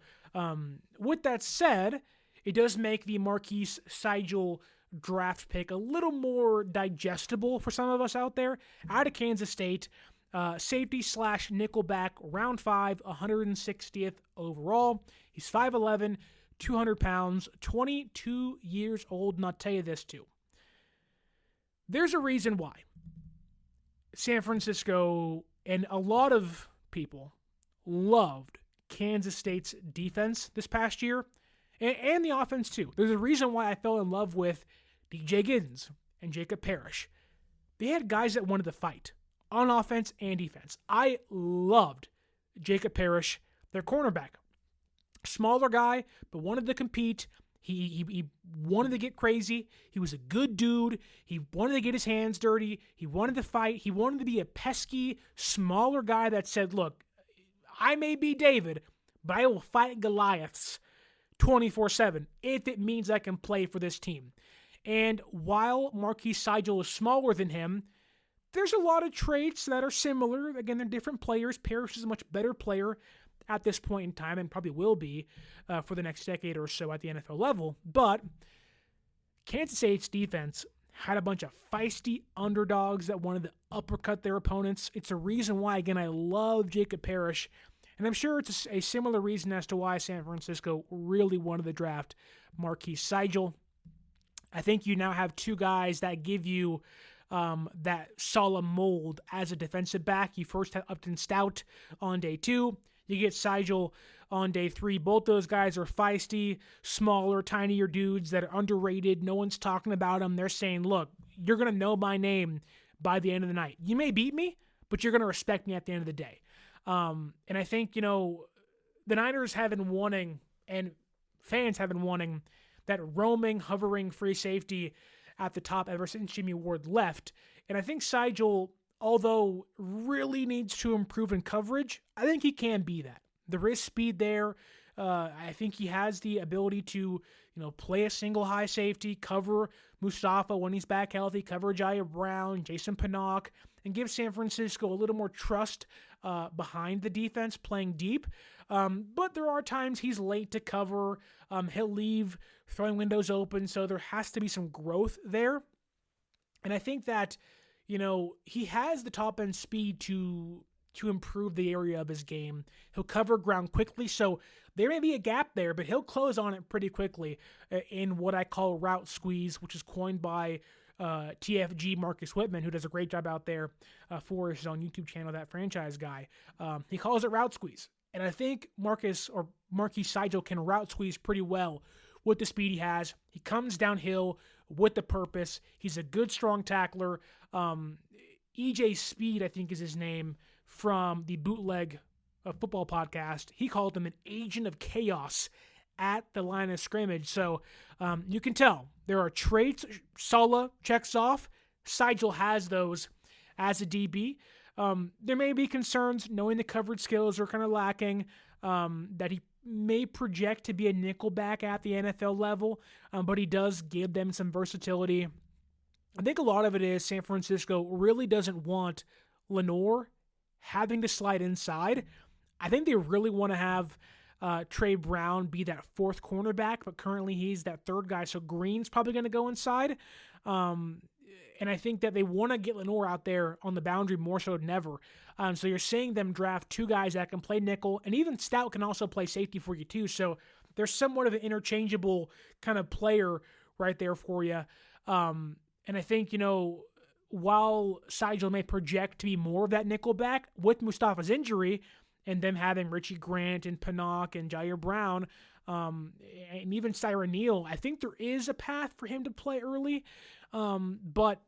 with that said, it does make the Marquise Sigel draft pick a little more digestible for some of us out there. Out of Kansas State, safety / nickelback, round 5, 160th overall. He's 5'11", 200 pounds, 22 years old, and I'll tell you this too. There's a reason why San Francisco and a lot of people loved Kansas State's defense this past year, and the offense too. There's a reason why I fell in love with DJ Giddens and Jacob Parrish. They had guys that wanted to fight on offense and defense. I loved Jacob Parrish, their cornerback. Smaller guy, but wanted to compete. He wanted to get crazy. He was a good dude. He wanted to get his hands dirty. He wanted to fight. He wanted to be a pesky, smaller guy that said, look, I may be David, but I will fight Goliaths 24/7 if it means I can play for this team. And while Marquise Sigel is smaller than him, there's a lot of traits that are similar. Again, they're different players. Parrish is a much better player at this point in time and probably will be for the next decade or so at the NFL level. But Kansas State's defense had a bunch of feisty underdogs that wanted to uppercut their opponents. It's a reason why, again, I love Jacob Parrish. And I'm sure it's a similar reason as to why San Francisco really wanted to draft Marquise Sigel. I think you now have two guys that give you that solid mold as a defensive back. You first had Upton Stout on day 2. You get Seigel on day 3. Both those guys are feisty, smaller, tinier dudes that are underrated. No one's talking about them. They're saying, look, you're going to know my name by the end of the night. You may beat me, but you're going to respect me at the end of the day. And I think, the Niners have been wanting, and fans have been wanting, that roaming, hovering free safety at the top ever since Jimmy Ward left. And I think Seigel, although really needs to improve in coverage, I think he can be that. There is speed there. I think he has the ability to, play a single high safety, cover Mustafa when he's back healthy, cover Jaya Brown, Jason Pinnock, and give San Francisco a little more trust behind the defense, playing deep. But there are times he's late to cover. He'll leave throwing windows open, so there has to be some growth there. And I think that, he has the top-end speed to improve the area of his game. He'll cover ground quickly, so there may be a gap there, but he'll close on it pretty quickly in what I call route squeeze, which is coined by TFG Marcus Whitman, who does a great job out there for his own YouTube channel, That Franchise Guy. He calls it route squeeze. And I think Marquis Seigel can route squeeze pretty well with the speed he has. He comes downhill with the purpose. He's a good, strong tackler. EJ Speed, I think is his name, from the Bootleg Football podcast. He called him an agent of chaos at the line of scrimmage. So you can tell there are traits Saleh checks off. Seigel has those as a DB. There may be concerns knowing the coverage skills are kind of lacking, that he may project to be a nickelback at the NFL level, but he does give them some versatility. I think a lot of it is San Francisco really doesn't want Lenoir having to slide inside. I think they really want to have Trey Brown be that fourth cornerback, but currently he's that third guy, so Green's probably going to go inside. And I think that they want to get Lenoir out there on the boundary more so than ever. So you're seeing them draft 2 guys that can play nickel, and even Stout can also play safety for you too. So there's somewhat of an interchangeable kind of player right there for you. And I think, while Seigel may project to be more of that nickelback with Mustafa's injury and them having Richie Grant and Pinnock and Jair Brown, and even Cyril Neal, I think there is a path for him to play early. But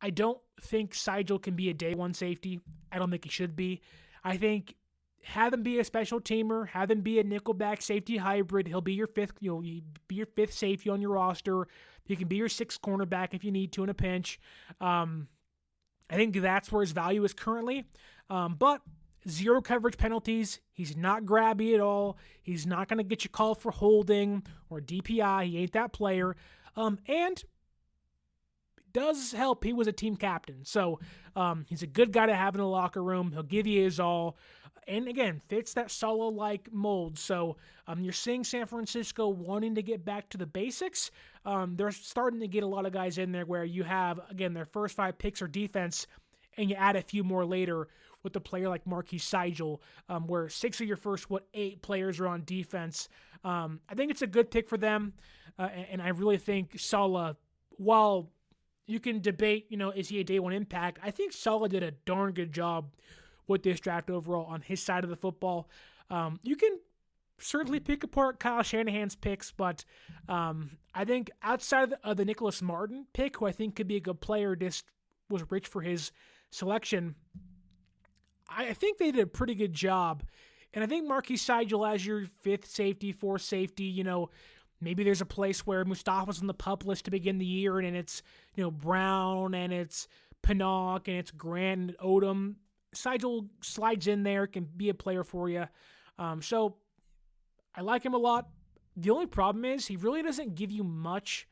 I don't think Seigel can be a day one safety. I don't think he should be. I think have him be a special teamer, have him be a nickelback safety hybrid. He'll be your fifth, be your fifth safety on your roster. He can be your sixth cornerback if you need to in a pinch. I think that's where his value is currently. But 0 coverage penalties. He's not grabby at all. He's not going to get you called for holding or DPI. He ain't that player. And does help. He was a team captain. So he's a good guy to have in the locker room. He'll give you his all. And again, fits that Saleh-like mold. So you're seeing San Francisco wanting to get back to the basics. They're starting to get a lot of guys in there where you have, again, their first 5 picks are defense, and you add a few more later with a player like Marquis Seigel, where 6 of your first, 8 players are on defense. I think it's a good pick for them. And I really think Saleh, while you can debate, is he a day one impact? I think Saleh did a darn good job with this draft overall on his side of the football. You can certainly pick apart Kyle Shanahan's picks, but I think outside of the Nicholas Martin pick, who I think could be a good player, just was rich for his selection, I think they did a pretty good job. And I think Marquis Seigel as your 5th safety, 4th safety, maybe there's a place where Mustafa's on the PUP list to begin the year, and it's, Brown, and it's Pinnock, and it's Grant, and Odom. Seigel slides in there, can be a player for you. So I like him a lot. The only problem is he really doesn't give you much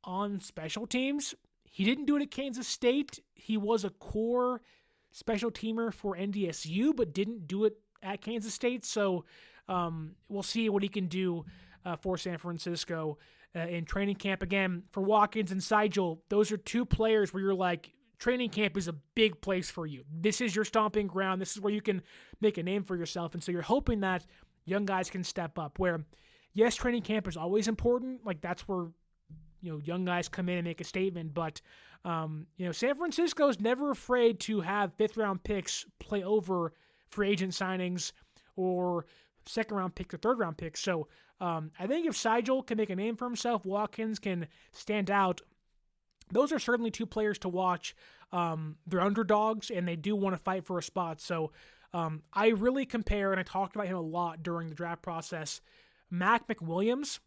on special teams. He didn't do it at Kansas State. He was a core special teamer for NDSU, but didn't do it at Kansas State. So we'll see what he can do for San Francisco in training camp. Again, for Watkins and Seigel, those are 2 players where you're like, training camp is a big place for you. This is your stomping ground. This is where you can make a name for yourself. And so you're hoping that young guys can step up where, yes, training camp is always important. Like that's where, young guys come in and make a statement. But, San Francisco is never afraid to have 5th round picks play over free agent signings or second-round picks or third-round picks. So I think if Sigel can make a name for himself, Watkins can stand out. Those are certainly two players to watch. They're underdogs, and they do want to fight for a spot. So I really compare, and I talked about him a lot during the draft process, Mac McWilliams,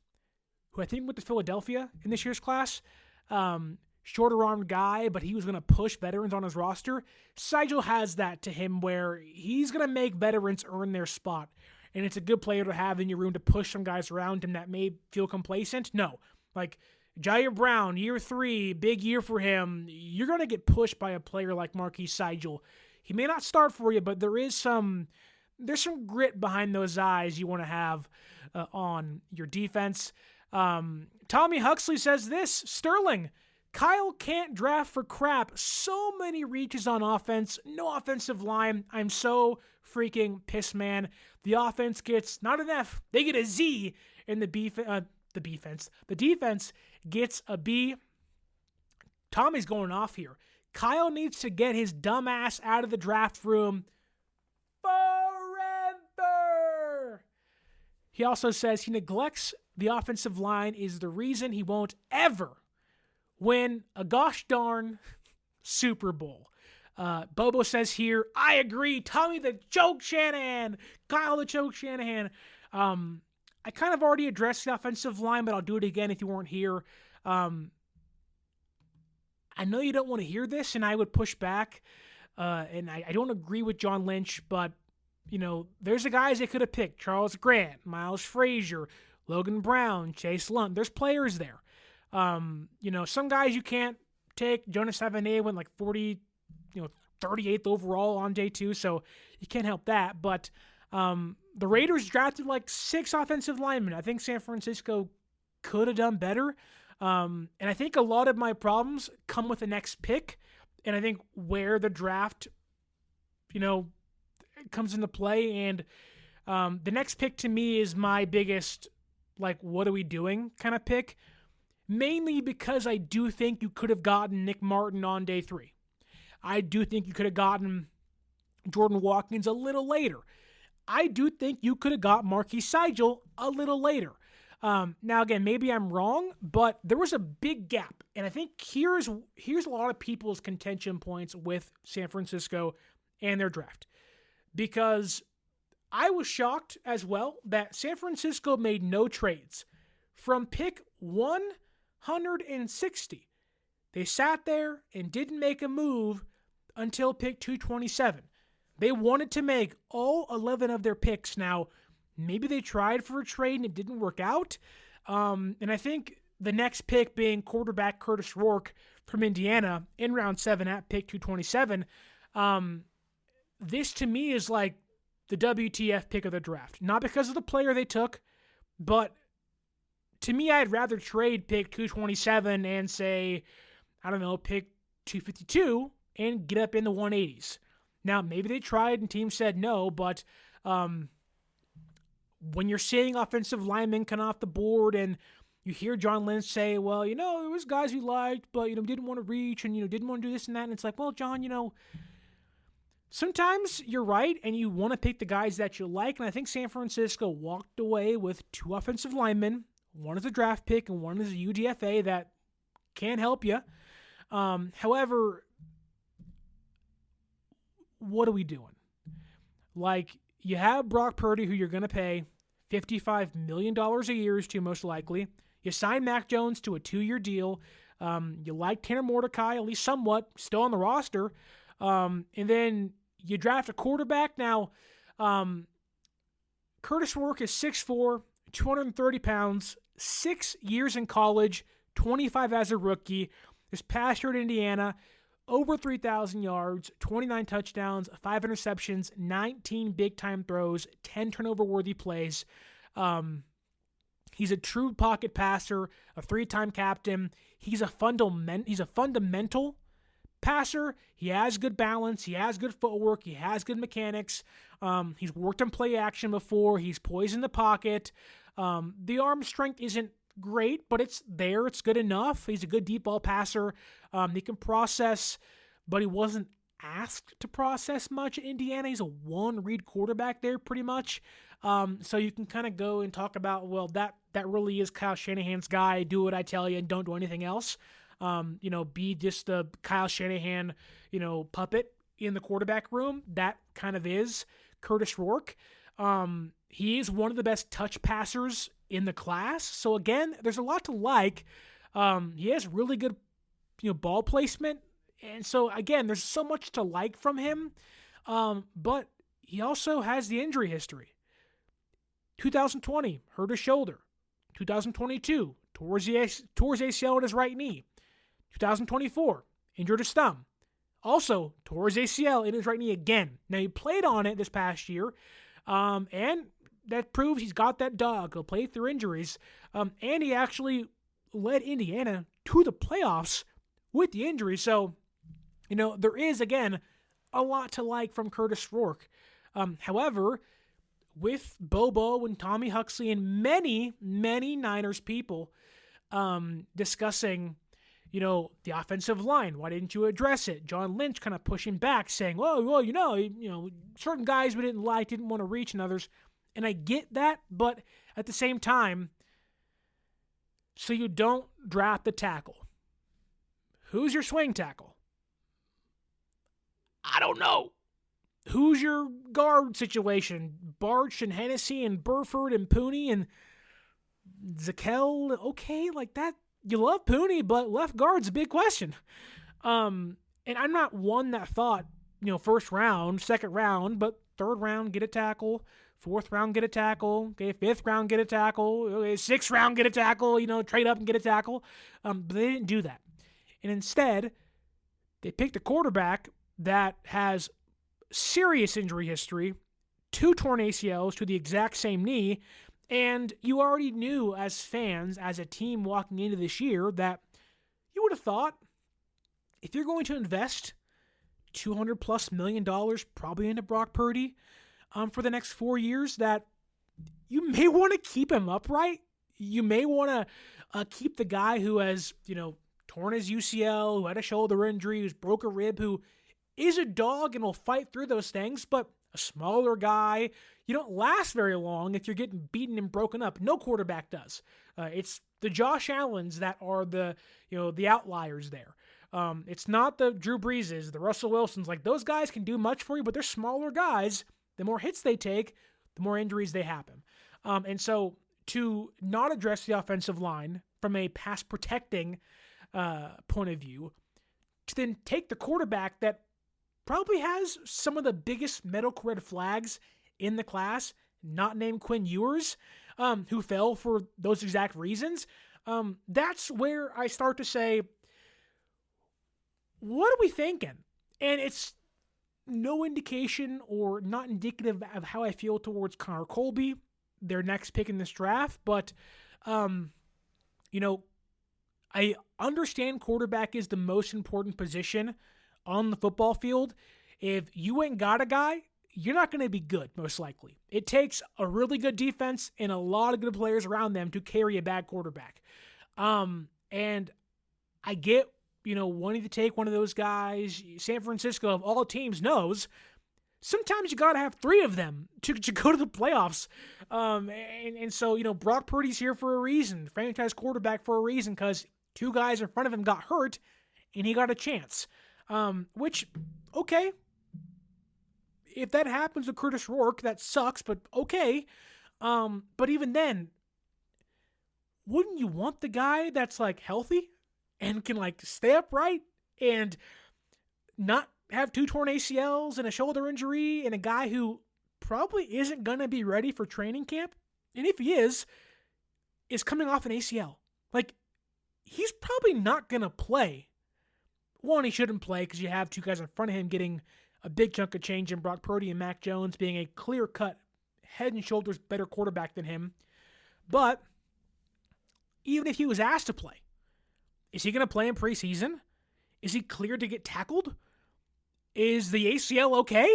who I think went to Philadelphia in this year's class. Shorter-armed guy, but he was going to push veterans on his roster. Sigel has that to him where he's going to make veterans earn their spot. And it's a good player to have in your room to push some guys around him that may feel complacent. No. Like, Jair Brown, year 3, big year for him. You're going to get pushed by a player like Marquise Sigel. He may not start for you, but there's some grit behind those eyes you want to have on your defense. Tommy Huxley says this, Sterling, Kyle can't draft for crap. So many reaches on offense, no offensive line. I'm so freaking pissed, man. The offense gets not an F, they get a Z, and the defense gets a B. Tommy's going off here. Kyle needs to get his dumb ass out of the draft room forever. He also says he neglects the offensive line is the reason he won't ever win a gosh darn Super Bowl. Bobo says here, I agree. Tommy the Choke Shanahan. Kyle the Choke Shanahan. I kind of already addressed the offensive line, but I'll do it again if you weren't here. I know you don't want to hear this, and I would push back. And I don't agree with John Lynch, but, there's the guys they could have picked. Charles Grant, Miles Frazier, Logan Brown, Chase Lunt. There's players there. Some guys you can't take. Jonas Savaiinaea went like 38th overall on day 2, so you can't help that. But the Raiders drafted like 6 offensive linemen. I think San Francisco could have done better. And I think a lot of my problems come with the next pick. And I think where the draft, comes into play. And the next pick to me is my biggest, what are we doing kind of pick. Mainly because I do think you could have gotten Nick Martin on day 3. I do think you could have gotten Jordan Watkins a little later. I do think you could have got Marquise Sigel a little later. Now, again, maybe I'm wrong, but there was a big gap. And I think here's a lot of people's contention points with San Francisco and their draft. Because I was shocked as well that San Francisco made no trades. From pick 160, they sat there and didn't make a move until pick 227. They wanted to make all 11 of their picks. Now, maybe they tried for a trade and it didn't work out. And I think the next pick being quarterback Kurtis Rourke from Indiana in round 7 at pick 227. This to me is like the WTF pick of the draft. Not because of the player they took, but to me, I'd rather trade pick 227 and say, pick 252 and get up in the 180s. Now, maybe they tried and teams said no, but when you're seeing offensive linemen come off the board and you hear John Lynch say, well, there was guys we liked, but, didn't want to reach and, didn't want to do this and that. And it's like, well, John, sometimes you're right and you want to pick the guys that you like. And I think San Francisco walked away with 2 offensive linemen. One is a draft pick and one is a UDFA that can't help you. However, what are we doing? You have Brock Purdy, who you're going to pay $55 million a year to most likely. You sign Mac Jones to a 2-year deal. You like Tanner Mordecai, at least somewhat, still on the roster. And then you draft a quarterback. Now, Kurtis Rourke is 6'4", 230 pounds, 6 years in college, 25 as a rookie. This past year at Indiana, over 3,000 yards, 29 touchdowns, 5 interceptions, 19 big-time throws, 10 turnover-worthy plays. He's a true pocket passer, a 3-time captain. He's a fundamental passer. He has good balance. He has good footwork. He has good mechanics. He's worked on play action before. He's poised in the pocket. The arm strength isn't great, but it's there. It's good enough. He's a good deep ball passer. He can process, but he wasn't asked to process much at Indiana. He's a one-read quarterback there pretty much. So you can kind of go and talk about, well, that really is Kyle Shanahan's guy. Do what I tell you and don't do anything else. Be just the Kyle Shanahan, puppet in the quarterback room. That kind of is Kurtis Rourke. He is one of the best touch passers in the class. So again, there's a lot to like. He has really good, ball placement. And so again, there's so much to like from him. But he also has the injury history. 2020, hurt his shoulder. 2022, tore his ACL in his right knee. 2024, injured his thumb. Also, tore his ACL in his right knee again. Now, he played on it this past year, and that proves he's got that dog. He'll play through injuries, and he actually led Indiana to the playoffs with the injury. So, there is, again, a lot to like from Kurtis Rourke. However, with Bobo and Tommy Huxley and many, many Niners people discussing, the offensive line. Why didn't you address it? John Lynch kind of pushing back, saying, well, certain guys we didn't like, didn't want to reach, and others. And I get that, but at the same time, so you don't draft the tackle. Who's your swing tackle? I don't know. Who's your guard situation? Barch and Hennessy and Burford and Pooney and Zakel? Okay, like that. You love Pooney, but left guard's a big question. And I'm not one that thought, first round, second round, but third round, get a tackle. Fourth round, get a tackle. Okay, fifth round, get a tackle. Okay, sixth round, get a tackle. Trade up and get a tackle. But they didn't do that. And instead, they picked a quarterback that has serious injury history, 2 torn ACLs to the exact same knee, and you already knew as fans, as a team walking into this year, that you would have thought if you're going to invest $200+ million probably into Brock Purdy for the next 4 years, that you may want to keep him upright. You may want to keep the guy who has, torn his UCL, who had a shoulder injury, who's broke a rib, who is a dog and will fight through those things, but a smaller guy, you don't last very long if you're getting beaten and broken up. No quarterback does. It's the Josh Allens that are the outliers there. It's not the Drew Breeses, the Russell Wilsons. Like, those guys can do much for you, but they're smaller guys. The more hits they take, the more injuries they happen. And so to not address the offensive line from a pass protecting point of view, to then take the quarterback that probably has some of the biggest medical red flags in the class, not named Quinn Ewers, who fell for those exact reasons. That's where I start to say, what are we thinking? And it's no indication or not indicative of how I feel towards Connor Colby, their next pick in this draft. But, I understand quarterback is the most important position on the football field. If you ain't got a guy, you're not going to be good, most likely. It takes a really good defense and a lot of good players around them to carry a bad quarterback. And I get, wanting to take one of those guys. San Francisco, of all teams, knows sometimes you got to have 3 of them to go to the playoffs. And so, Brock Purdy's here for a reason, franchise quarterback for a reason, because 2 guys in front of him got hurt and he got a chance. Which, okay, if that happens with Kurtis Rourke, that sucks, but okay. But even then, wouldn't you want the guy that's healthy and can stay upright and not have 2 torn ACLs and a shoulder injury and a guy who probably isn't going to be ready for training camp? And if he is coming off an ACL. He's probably not going to play. One, he shouldn't play because you have 2 guys in front of him getting a big chunk of change in Brock Purdy and Mac Jones being a clear-cut, head and shoulders better quarterback than him. But even if he was asked to play, is he going to play in preseason? Is he cleared to get tackled? Is the ACL okay?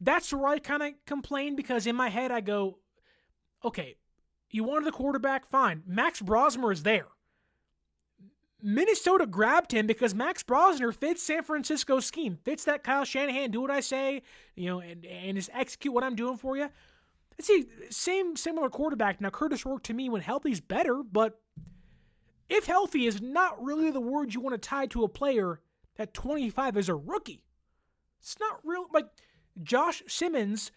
That's where I kind of complain, because in my head I go, okay, you wanted the quarterback, fine. Max Brosmer is there. Minnesota grabbed him because Max Brosner fits San Francisco's scheme, fits that Kyle Shanahan, do what I say, and just execute what I'm doing for you. Let's see, similar quarterback. Now, Kurtis Rourke, to me, when healthy, is better, but if healthy is not really the word you want to tie to a player at 25 as a rookie. It's not real. Like, Josh Simmons,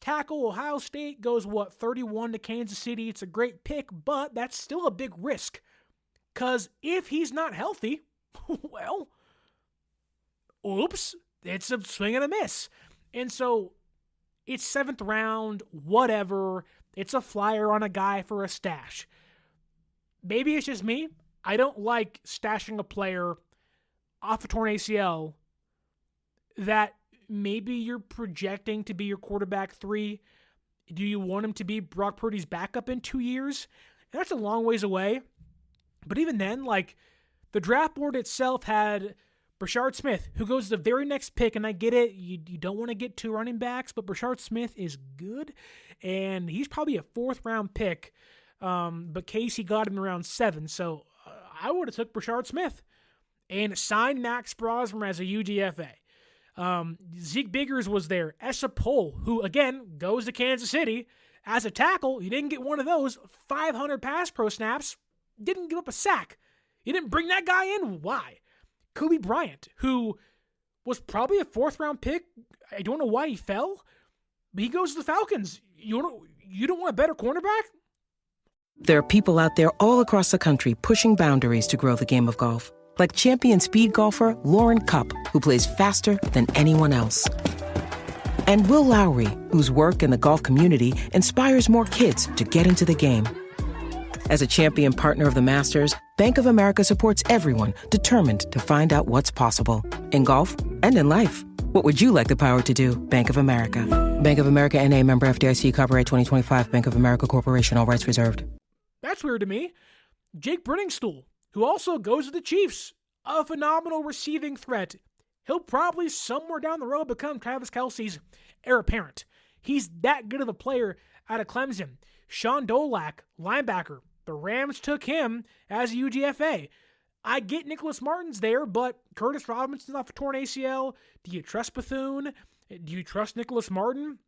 tackle, Ohio State, goes, 31 to Kansas City. It's a great pick, but that's still a big risk. Because if he's not healthy, well, oops, it's a swing and a miss. And so it's 7th round, whatever. It's a flyer on a guy for a stash. Maybe it's just me. I don't like stashing a player off a torn ACL that maybe you're projecting to be your quarterback 3. Do you want him to be Brock Purdy's backup in 2 years? And that's a long ways away. But even then, like, the draft board itself had Brashard Smith, who goes the very next pick, and I get it, you don't want to get 2 running backs, but Brashard Smith is good, and he's probably a 4th-round pick, but Casey got him around 7, so I would have took Brashard Smith and signed Max Brosmer as a UDFA. Zeke Biggers was there. Essa Pohl, who, again, goes to Kansas City as a tackle. You didn't get one of those. 500 pass pro snaps. Didn't give up a sack. You didn't bring that guy in? Why? Kobe Bryant, who was probably a 4th-round pick. I don't know why he fell, but he goes to the Falcons. You don't want a better cornerback? There are people out there all across the country pushing boundaries to grow the game of golf. Like champion speed golfer Lauren Cupp, who plays faster than anyone else. And Will Lowry, whose work in the golf community inspires more kids to get into the game. As a champion partner of the Masters, Bank of America supports everyone determined to find out what's possible. In golf and in life. What would you like the power to do? Bank of America. Bank of America N.A. member FDIC, copyright 2025, Bank of America Corporation, all rights reserved. That's weird to me. Jake Brenningstool, who also goes to the Chiefs, a phenomenal receiving threat. He'll probably somewhere down the road become Travis Kelce's heir apparent. He's that good of a player out of Clemson. Sean Dolak, linebacker. The Rams took him as a UDFA. I get Nicholas Martin's there, but Curtis Robinson's off a torn ACL. Do you trust Bethune? Do you trust Nicholas Martin?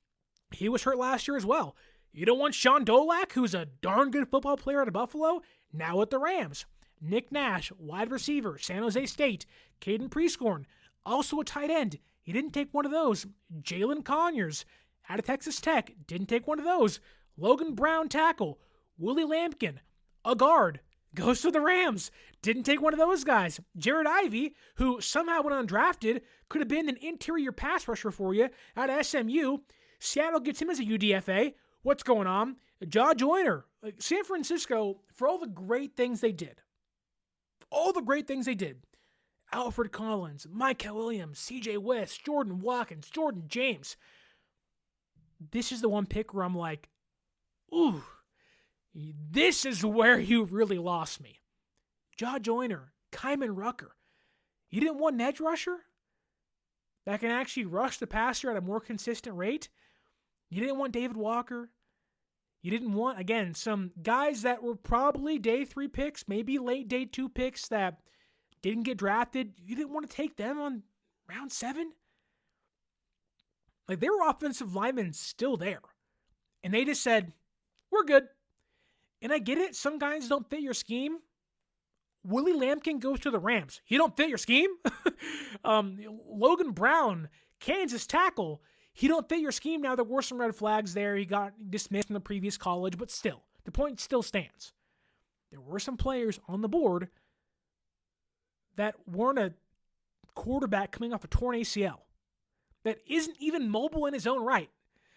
He was hurt last year as well. You don't want Sean Dolak, who's a darn good football player out of Buffalo, now at the Rams. Nick Nash, wide receiver, San Jose State. Caden Prescorn, also a tight end. He didn't take one of those. Jalen Conyers, out of Texas Tech, didn't take one of those. Logan Brown, tackle. Willie Lampkin, a guard, goes to the Rams. Didn't take one of those guys. Jared Ivey, who somehow went undrafted, could have been an interior pass rusher for you out of SMU. Seattle gets him as a UDFA. What's going on? Jaw Joyner. San Francisco, for all the great things they did. Alfred Collins, Micah Williams, C.J. West, Jordan Watkins, Jordan James. This is the one pick where I'm like, ooh, this is where you really lost me. Jaw Joyner, Kyman Rucker. You didn't want an edge rusher that can actually rush the passer at a more consistent rate? You didn't want David Walker? You didn't want, again, some guys that were probably day 3 picks, maybe late day 2 picks that didn't get drafted? You didn't want to take them on round 7? Like, there were offensive linemen still there. And they just said, we're good. And I get it. Some guys don't fit your scheme. Willie Lampkin goes to the Rams. He don't fit your scheme? Logan Brown, Kansas tackle. He don't fit your scheme. Now there were some red flags there. He got dismissed from the previous college, but still, the point still stands. There were some players on the board that weren't a quarterback coming off a torn ACL that isn't even mobile in his own right.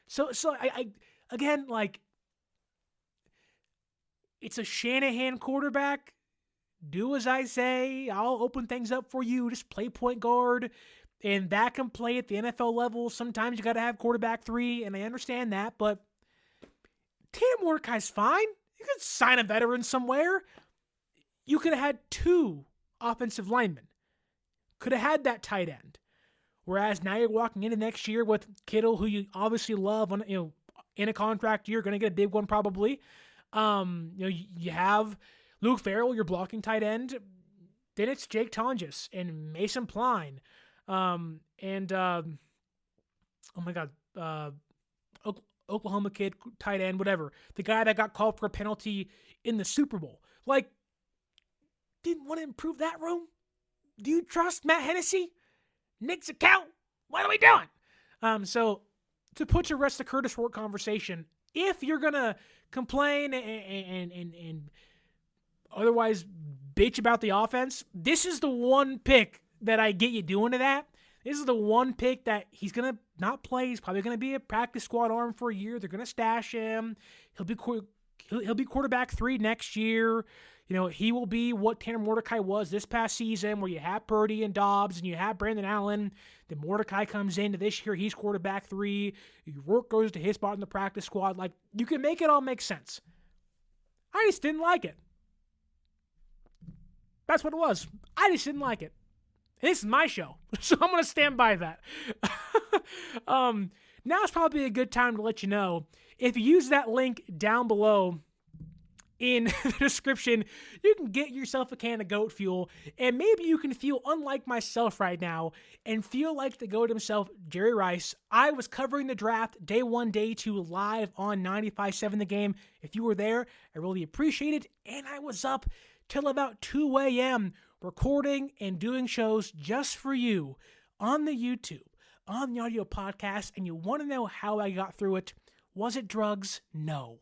So I again, like, it's a Shanahan quarterback. Do as I say. I'll open things up for you. Just play point guard. And that can play at the NFL level. Sometimes you got to have quarterback 3, and I understand that. But Tanner Mordecai's fine. You could sign a veteran somewhere. You could have had 2 offensive linemen. Could have had that tight end. Whereas now you're walking into next year with Kittle, who you obviously love, on, in a contract year, going to get a big one probably. You have Luke Farrell, your blocking tight end. then it's Jake Tonjes and Mason Pline, and oh my God, Oklahoma kid, tight end, whatever. The guy that got called for a penalty in the Super Bowl. Like, didn't want to improve that room? Do you trust Matt Hennessy? Nick's account? What are we doing? So to put to rest the Kurtis Rourke conversation, if you're going to complain and otherwise bitch about the offense, this is the one pick that I get you doing to that. This is the one pick that he's going to not play. He's probably going to be a practice squad arm for a year. They're going to stash him. He'll be quarterback 3 next year. You know, he will be what Tanner Mordecai was this past season, where you have Purdy and Dobbs and you have Brandon Allen. Then Mordecai comes into this year. He's quarterback 3. Rourke goes to his spot in the practice squad. Like, you can make it all make sense. I just didn't like it. That's what it was. I just didn't like it. This is my show, so I'm going to stand by that. Now is probably a good time to let you know, if you use that link down below in the description, you can get yourself a can of goat fuel, and maybe you can feel unlike myself right now and feel like the goat himself, Jerry Rice. I was covering the draft day 1, day 2 live on 95.7 The Game. If you were there, I really appreciate it, and I was up till about 2 a.m. recording and doing shows just for you on the YouTube, on the audio podcast, and you want to know how I got through it. Was it drugs? No.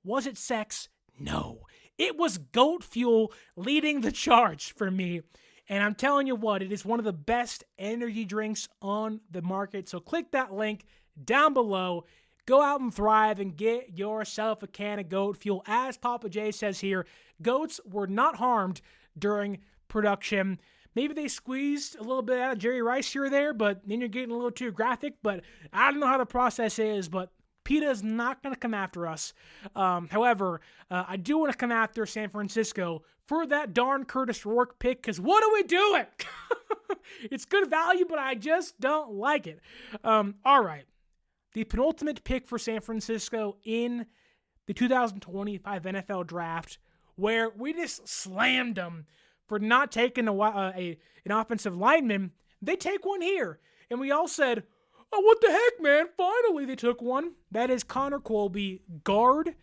Was it sex? No. It was goat fuel leading the charge for me. And I'm telling you what, it is one of the best energy drinks on the market. So click that link down below. Go out and thrive and get yourself a can of goat fuel. As Papa J says here, goats were not harmed during production. Maybe they squeezed a little bit out of Jerry Rice here or there, but then you're getting a little too graphic. But I don't know how the process is, but PETA is not going to come after us. However, I do want to come after San Francisco for that darn Kurtis Rourke pick, because what are we doing? It's good value, but I just don't like it. All right. The penultimate pick for San Francisco in the 2025 NFL Draft, where we just slammed them for not taking an offensive lineman. They take one here. And we all said, oh, what the heck, man? Finally, they took one. That is Connor Colby, guard,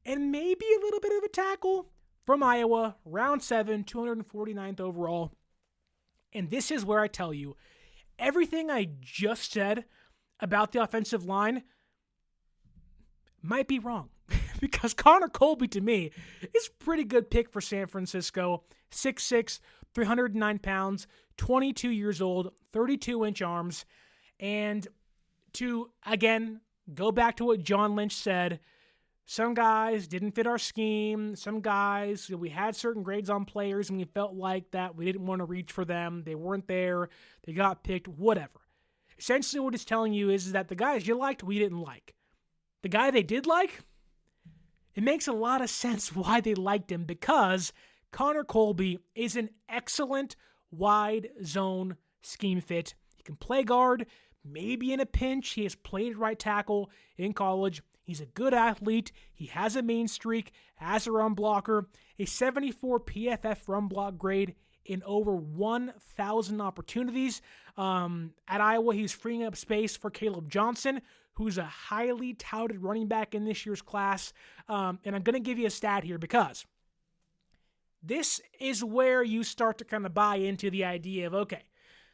and maybe a little bit of a tackle from Iowa, round 7, 249th overall. And this is where I tell you, everything I just said about the offensive line might be wrong. Because Connor Colby, to me, is a pretty good pick for San Francisco. 6'6", 309 pounds, 22 years old, 32-inch arms. And to, again, go back to what John Lynch said, some guys didn't fit our scheme. Some guys, we had certain grades on players and we felt like that we didn't want to reach for them. They weren't there. They got picked, whatever. Essentially what it's telling you is that the guys you liked, we didn't like. The guy they did like, it makes a lot of sense why they liked him, because Connor Colby is an excellent wide zone scheme fit. He can play guard, maybe in a pinch. He has played right tackle in college. He's a good athlete. He has a mean streak, has a run blocker, a 74 PFF run block grade in over 1,000 opportunities. At Iowa, he's freeing up space for Caleb Johnson, who's a highly touted running back in this year's class. And I'm going to give you a stat here, because this is where you start to kind of buy into the idea of, okay,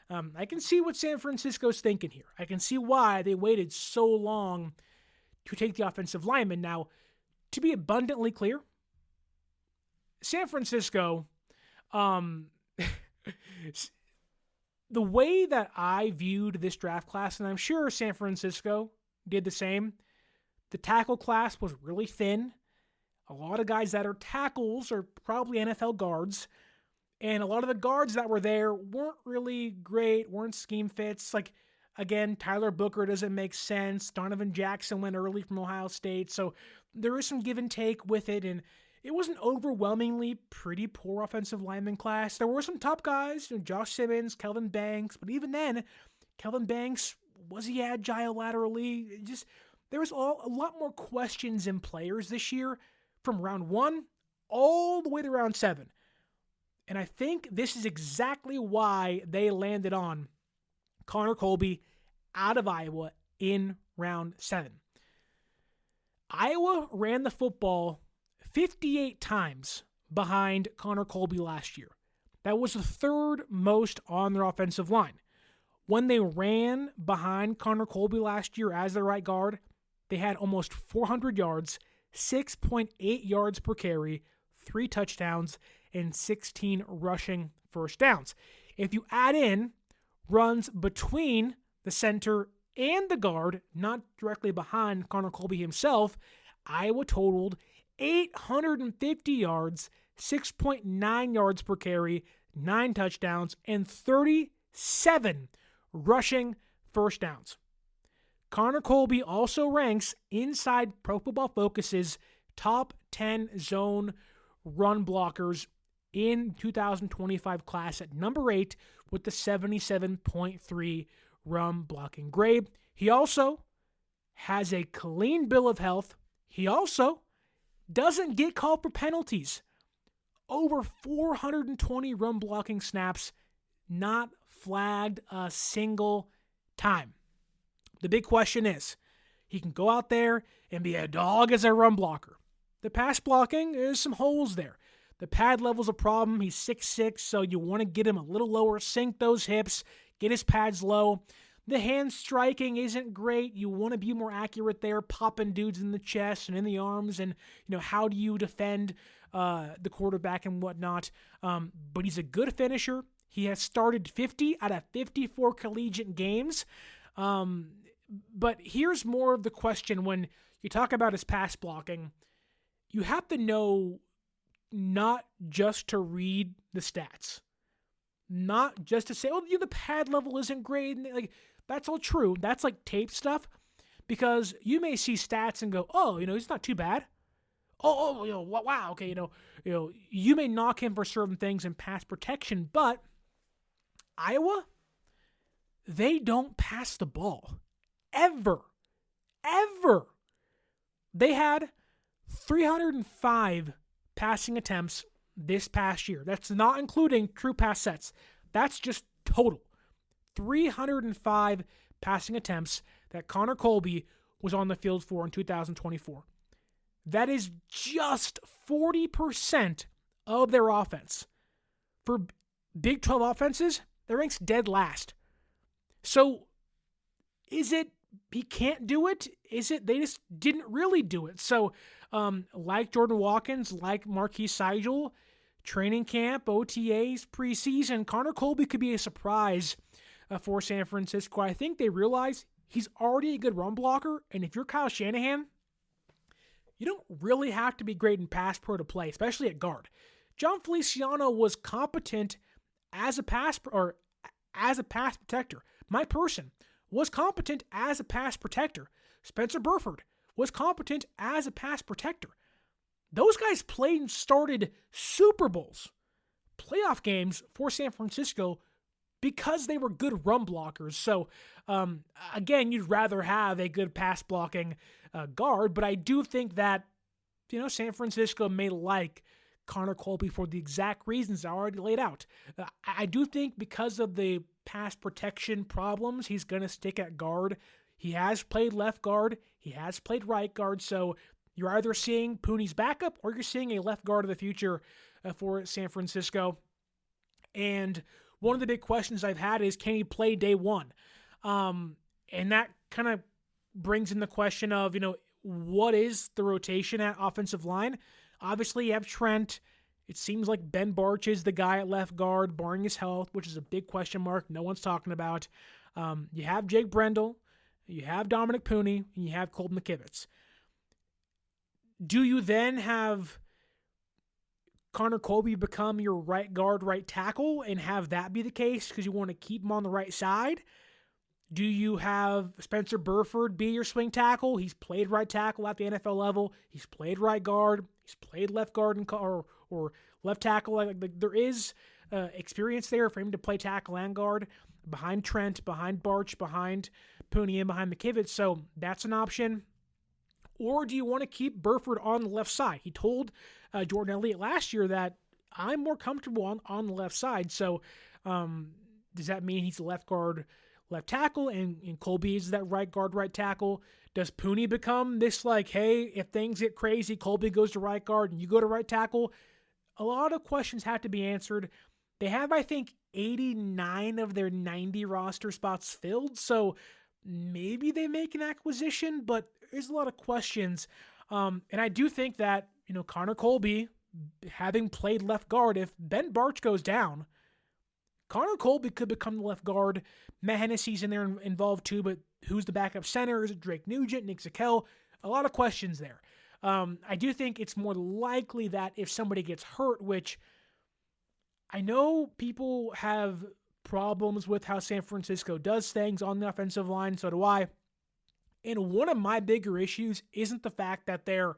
I can see what San Francisco's thinking here. I can see why they waited so long to take the offensive lineman. Now, to be abundantly clear, San Francisco, the way that I viewed this draft class, and I'm sure San Francisco did the same, the tackle class was really thin. A lot of guys that are tackles are probably NFL guards. And a lot of the guards that were there weren't really great, weren't scheme fits. Like, again, Tyler Booker doesn't make sense. Donovan Jackson went early from Ohio State. So there is some give and take with it. And it was an overwhelmingly pretty poor offensive lineman class. There were some top guys, Josh Simmons, Kelvin Banks. But even then, Kelvin Banks, was he agile laterally? There was a lot more questions in players this year from round 1 all the way to round 7. And I think this is exactly why they landed on Connor Colby out of Iowa in round 7. Iowa ran the football 58 times behind Connor Colby last year. That was the third most on their offensive line. When they ran behind Connor Colby last year as their right guard, they had almost 400 yards, 6.8 yards per carry, 3 touchdowns, and 16 rushing first downs. If you add in runs between the center and the guard, not directly behind Connor Colby himself, Iowa totaled 850 yards, 6.9 yards per carry, 9 touchdowns, and 37 rushing first downs. Connor Colby also ranks inside Pro Football Focus's top 10 zone run blockers in 2025 class at number 8 with the 77.3 run blocking grade. He also has a clean bill of health. He also doesn't get called for penalties. Over 420 run blocking snaps, not flagged a single time. The big question is, he can go out there and be a dog as a run blocker. The pass blocking, is some holes there. The pad level's a problem. He's 6'6", so you want to get him a little lower, sink those hips, get his pads low. The hand striking isn't great. You want to be more accurate there, popping dudes in the chest and in the arms, and how do you defend the quarterback and whatnot. But he's a good finisher. He has started 50 out of 54 collegiate games. But here's more of the question when you talk about his pass blocking. You have to know not just to read the stats, not just to say, the pad level isn't great. Like, that's all true. That's like tape stuff, because you may see stats and go, he's not too bad. Wow, okay, you may knock him for certain things in pass protection, but Iowa, they don't pass the ball. Ever. They had 305 passing attempts this past year. That's not including true pass sets. That's just total. 305 passing attempts that Connor Colby was on the field for in 2024. That is just 40% of their offense. For Big 12 offenses, that ranks dead last. So, is it he can't do it? Is it they just didn't really do it? So, like Jordan Watkins, like Marquise Seigel, training camp, OTAs, preseason, Connor Colby could be a surprise for San Francisco. I think they realize he's already a good run blocker, and if you're Kyle Shanahan, you don't really have to be great in pass pro to play, especially at guard. John Feliciano was competent as a pass protector. Mike Person was competent as a pass protector. Spencer Burford was competent as a pass protector. Those guys played and started Super Bowls, playoff games for San Francisco because they were good run blockers. So, again, you'd rather have a good pass blocking guard, but I do think that, San Francisco may like Connor Colby for the exact reasons I already laid out. I do think because of the pass protection problems, he's going to stick at guard. He has played left guard. He has played right guard. So you're either seeing Pooney's backup or you're seeing a left guard of the future for San Francisco. And one of the big questions I've had is, can he play day one? And that kind of brings in the question of, what is the rotation at offensive line? Obviously, you have Trent. It seems like Ben Barch is the guy at left guard, barring his health, which is a big question mark no one's talking about. You have Jake Brendel. You have Dominic Pooney. And you have Colt McKivitz. Do you then have Connor Colby become your right guard, right tackle, and have that be the case because you want to keep him on the right side? Do you have Spencer Burford be your swing tackle? He's played right tackle at the NFL level. He's played right guard. He's played left guard or left tackle. There is experience there for him to play tackle and guard behind Trent, behind Barch, behind Pooney, and behind McKivitz. So that's an option. Or do you want to keep Burford on the left side? He told Jordan Elliott last year that I'm more comfortable on the left side. So does that mean he's the left guard, left tackle, and Colby is that right guard, right tackle? Does Pooney become this like, hey, if things get crazy, Colby goes to right guard and you go to right tackle? A lot of questions have to be answered. They have, I think, 89 of their 90 roster spots filled, so maybe they make an acquisition, but there's a lot of questions. And I do think that, Connor Colby, having played left guard, if Ben Barch goes down, Connor Colby could become the left guard. Matt Hennessy's in there involved too, but who's the backup center? Is it Drake Nugent, Nick Zakelj? A lot of questions there. I do think it's more likely that if somebody gets hurt, which I know people have problems with how San Francisco does things on the offensive line, so do I. And one of my bigger issues isn't the fact that they're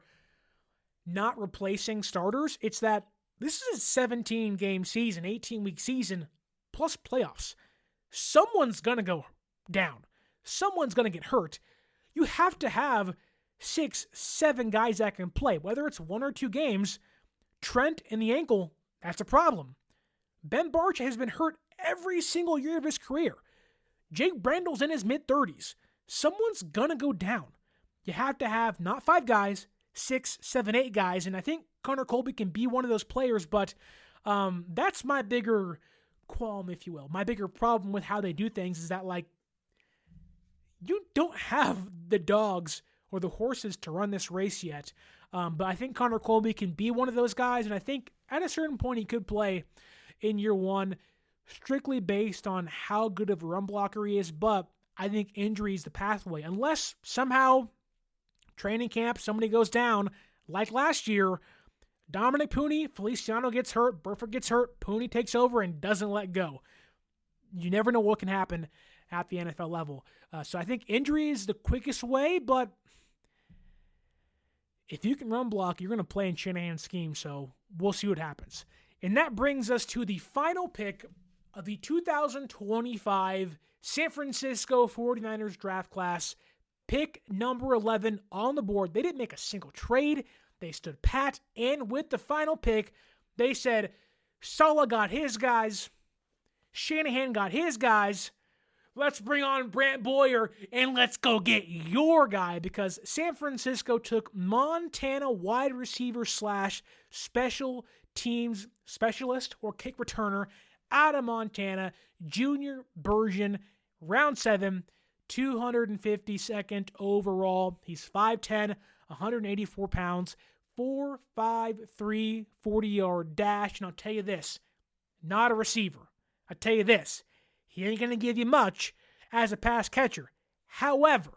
not replacing starters. It's that this is a 17-game season, 18-week season, plus playoffs. Someone's going to go down. Someone's going to get hurt. You have to have 6, 7 guys that can play. Whether it's 1 or 2 games, Trent and the ankle, that's a problem. Ben Barch has been hurt every single year of his career. Jake Brandel's in his mid-30s. Someone's going to go down. You have to have not 5 guys, 6, 7, 8 guys, and I think Connor Colby can be one of those players, but that's my bigger qualm, if you will. My bigger problem with how they do things is that, you don't have the dogs or the horses to run this race yet, but I think Connor Colby can be one of those guys, and I think at a certain point he could play in year 1, strictly based on how good of a run blocker he is, but I think injury is the pathway. Unless somehow training camp, somebody goes down, like last year, Dominic Pooney, Feliciano gets hurt, Burford gets hurt, Pooney takes over and doesn't let go. You never know what can happen at the NFL level. So I think injury is the quickest way, but if you can run block, you're going to play in Shanahan's scheme, so we'll see what happens. And that brings us to the final pick of the 2025 San Francisco 49ers draft class. Pick number 11 on the board. They didn't make a single trade. They stood pat, and with the final pick, they said, Saleh got his guys, Shanahan got his guys, let's bring on Brant Boyer, and let's go get your guy, because San Francisco took Montana wide receiver / special teams specialist or kick returner out of Montana, Junior Bergen, round 7, 252nd overall. He's 5'10", 184 pounds, 4.53 40-yard dash. And I'll tell you this, not a receiver. I'll tell you this, he ain't going to give you much as a pass catcher. However,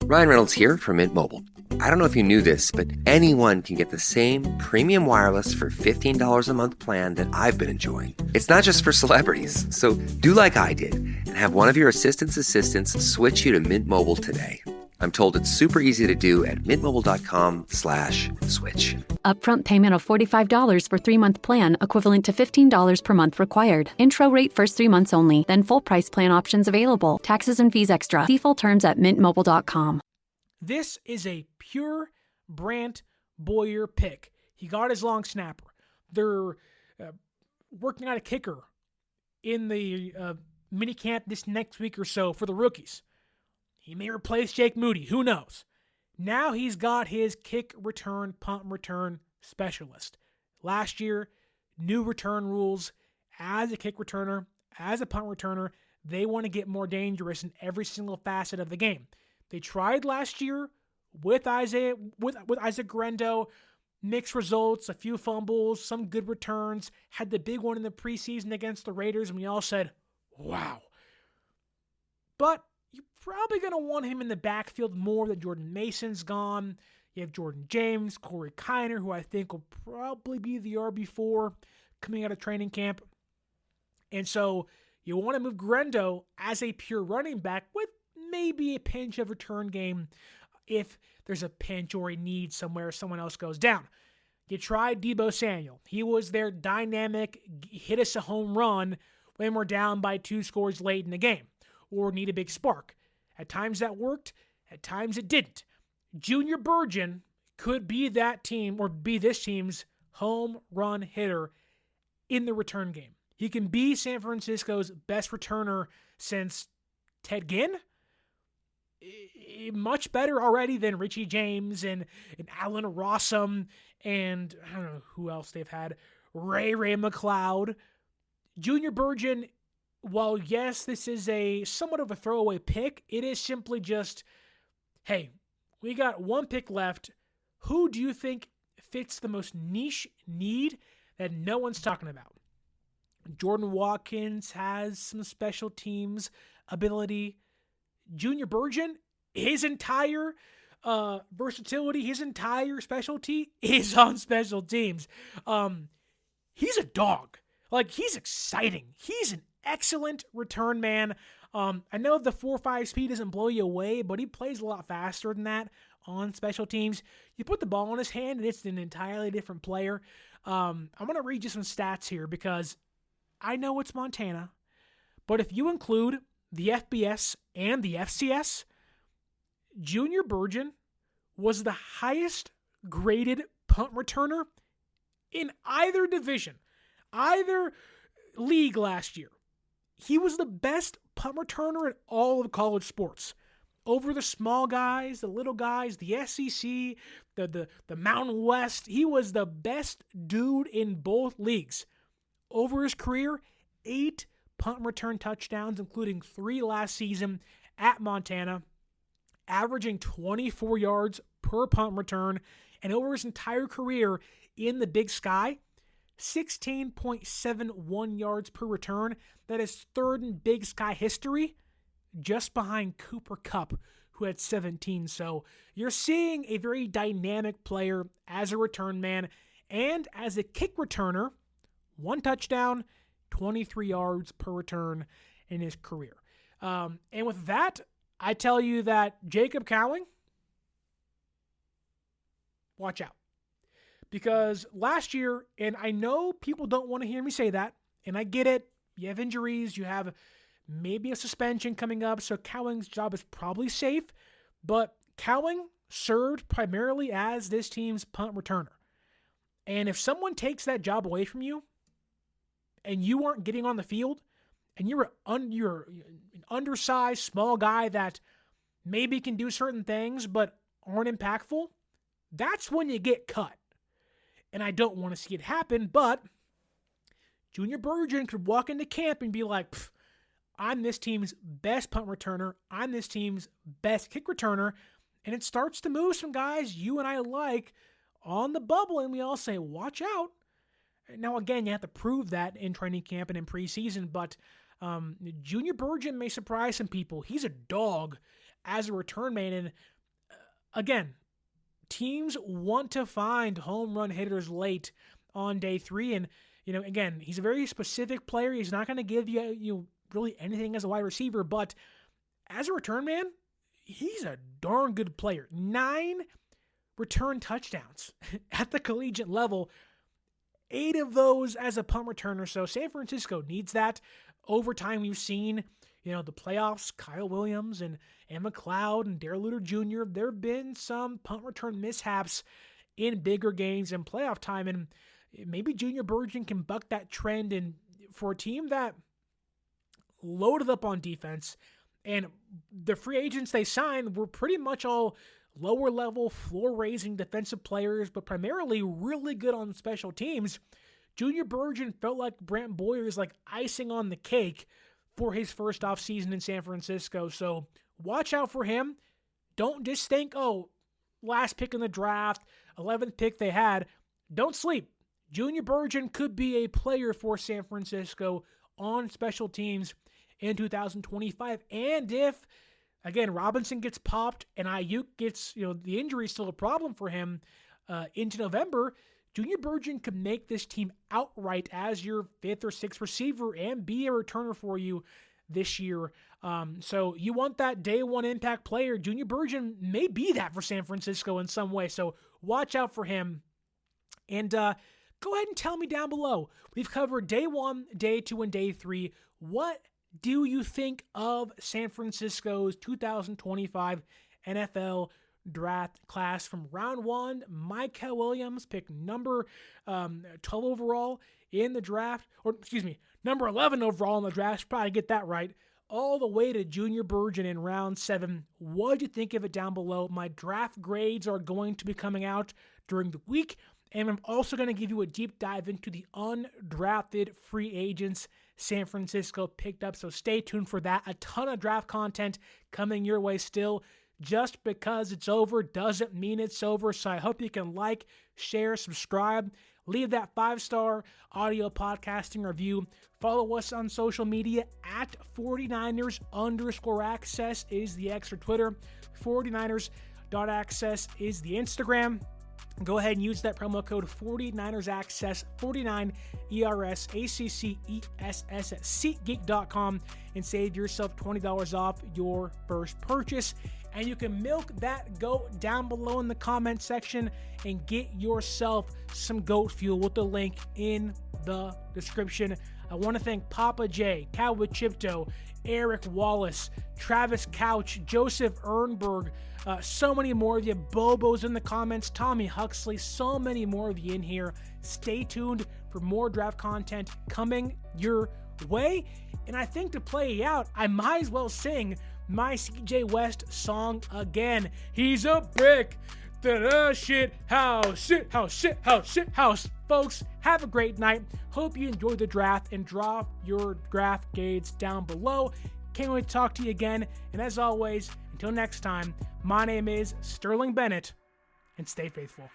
Ryan Reynolds here from Mint Mobile. I don't know if you knew this, but anyone can get the same premium wireless for $15 a month plan that I've been enjoying. It's not just for celebrities. So do like I did and have one of your assistants switch you to Mint Mobile today. I'm told it's super easy to do at mintmobile.com/switch. Upfront payment of $45 for 3-month plan, equivalent to $15 per month required. Intro rate first 3 months only, then full price plan options available. Taxes and fees extra. See full terms at mintmobile.com. this is a pure Brant Boyer pick. He got his long snapper. They're working out a kicker in the minicamp this next week or so for the rookies. He may replace Jake Moody. Who knows? Now he's got his kick return, punt return specialist. Last year, new return rules. As a kick returner, as a punt returner, they want to get more dangerous in every single facet of the game. They tried last year with Isaac Grendo. Mixed results, a few fumbles, some good returns. Had the big one in the preseason against the Raiders, and we all said, wow. But you're probably going to want him in the backfield more that Jordan Mason's gone. You have Jordan James, Corey Kiner, who I think will probably be the RB4 coming out of training camp. And so you want to move Grendo as a pure running back with maybe a pinch of return game if there's a pinch or a need somewhere someone else goes down. You tried Deebo Samuel. He was their dynamic, hit us a home run when we're down by 2 scores late in the game or need a big spark. At times that worked, at times it didn't. Junior Bergen could be that team or be this team's home run hitter in the return game. He can be San Francisco's best returner since Ted Ginn. Much better already than Richie James and Allen Rossum and I don't know who else they've had. Ray McLeod. Junior Burgeon, while yes, this is a somewhat of a throwaway pick, it is simply just, hey, we got one pick left. Who do you think fits the most niche need that no one's talking about? Jordan Watkins has some special teams ability. Junior Burgeon, his entire versatility, his entire specialty is on special teams. He's a dog. Like, he's exciting. He's an excellent return man. I know the 4.5 speed doesn't blow you away, but he plays a lot faster than that on special teams. You put the ball in his hand, and it's an entirely different player. I'm going to read you some stats here because I know it's Montana, but if you include the FBS and the FCS, Junior Burgeon was the highest graded punt returner in either division, either league last year. He was the best punt returner in all of college sports. Over the small guys, the little guys, the SEC, the Mountain West, he was the best dude in both leagues. Over his career, 8 punt return touchdowns, including 3 last season at Montana, averaging 24 yards per punt return, and over his entire career in the Big Sky, 16.71 yards per return. That is third in Big Sky history, just behind Cooper Kupp, who had 17. So you're seeing a very dynamic player as a return man, and as a kick returner, 1 touchdown, 23 yards per return in his career. And with that, I tell you that Jacob Cowing, watch out. Because last year, and I know people don't want to hear me say that, and I get it, you have injuries, you have maybe a suspension coming up, so Cowing's job is probably safe, but Cowing served primarily as this team's punt returner. And if someone takes that job away from you, and you aren't getting on the field, and you're an undersized, small guy that maybe can do certain things but aren't impactful, that's when you get cut. And I don't want to see it happen, but Junior Burgeon could walk into camp and be like, I'm this team's best punt returner, I'm this team's best kick returner, and it starts to move some guys you and I like on the bubble, and we all say, watch out. Now, again, you have to prove that in training camp and in preseason, but Junior Burgeon may surprise some people. He's a dog as a return man, and again, teams want to find home run hitters late on day 3, and again, he's a very specific player. He's not going to give you really anything as a wide receiver, but as a return man, he's a darn good player. 9 return touchdowns at the collegiate level, 8 of those as a punt returner. So San Francisco needs that. Over time, we've seen, the playoffs, Kyle Williams and McLeod and Darrell Luter Jr., there have been some punt return mishaps in bigger games and playoff time, and maybe Junior Burgeon can buck that trend. And for a team that loaded up on defense, and the free agents they signed were pretty much all lower-level, floor-raising defensive players, but primarily really good on special teams, Junior Burgeon felt like Brant Boyer's like icing on the cake for his first offseason in San Francisco. So watch out for him. Don't just think, last pick in the draft, 11th pick they had. Don't sleep. Junior Burgeon could be a player for San Francisco on special teams in 2025. And if, again, Robinson gets popped and Ayuk gets, the injury is still a problem for him into November, Junior Burgeon could make this team outright as your 5th or 6th receiver and be a returner for you this year. So you want that day 1 impact player. Junior Burgeon may be that for San Francisco in some way. So watch out for him. And go ahead and tell me down below. We've covered day 1, day 2, and day 3. What do you think of San Francisco's 2025 NFL draft class? From round 1, Micah Williams, pick number 12 overall in the draft, number 11 overall in the draft, should probably get that right, all the way to Junior Burgeon in round 7. What'd you think of it down below? My draft grades are going to be coming out during the week, and I'm also going to give you a deep dive into the undrafted free agents San Francisco picked up, so stay tuned for that. A ton of draft content coming your way still. Just because it's over doesn't mean it's over, so I hope you can like, share, subscribe, leave that 5-star audio podcasting review. Follow us on social media at 49ers_access is the X or Twitter. 49ers.access is the Instagram. Go ahead and use that promo code 49ERSAccess, 49ERSACCESS at SeatGeek.com and save yourself $20 off your first purchase. And you can milk that goat down below in the comment section and get yourself some goat fuel with the link in the description. I want to thank Papa J, Cowboy Chipto, Eric Wallace, Travis Couch, Joseph Ernberg, so many more of you, Bobo's in the comments, Tommy Huxley, so many more of you in here. Stay tuned for more draft content coming your way. And I think to play out, I might as well sing my C.J. West song again. He's a brick. Shit house. Folks, have a great night. Hope you enjoyed the draft and drop your draft grades down below. Can't wait to talk to you again. And as always, until next time, my name is Sterling Bennett, and stay faithful.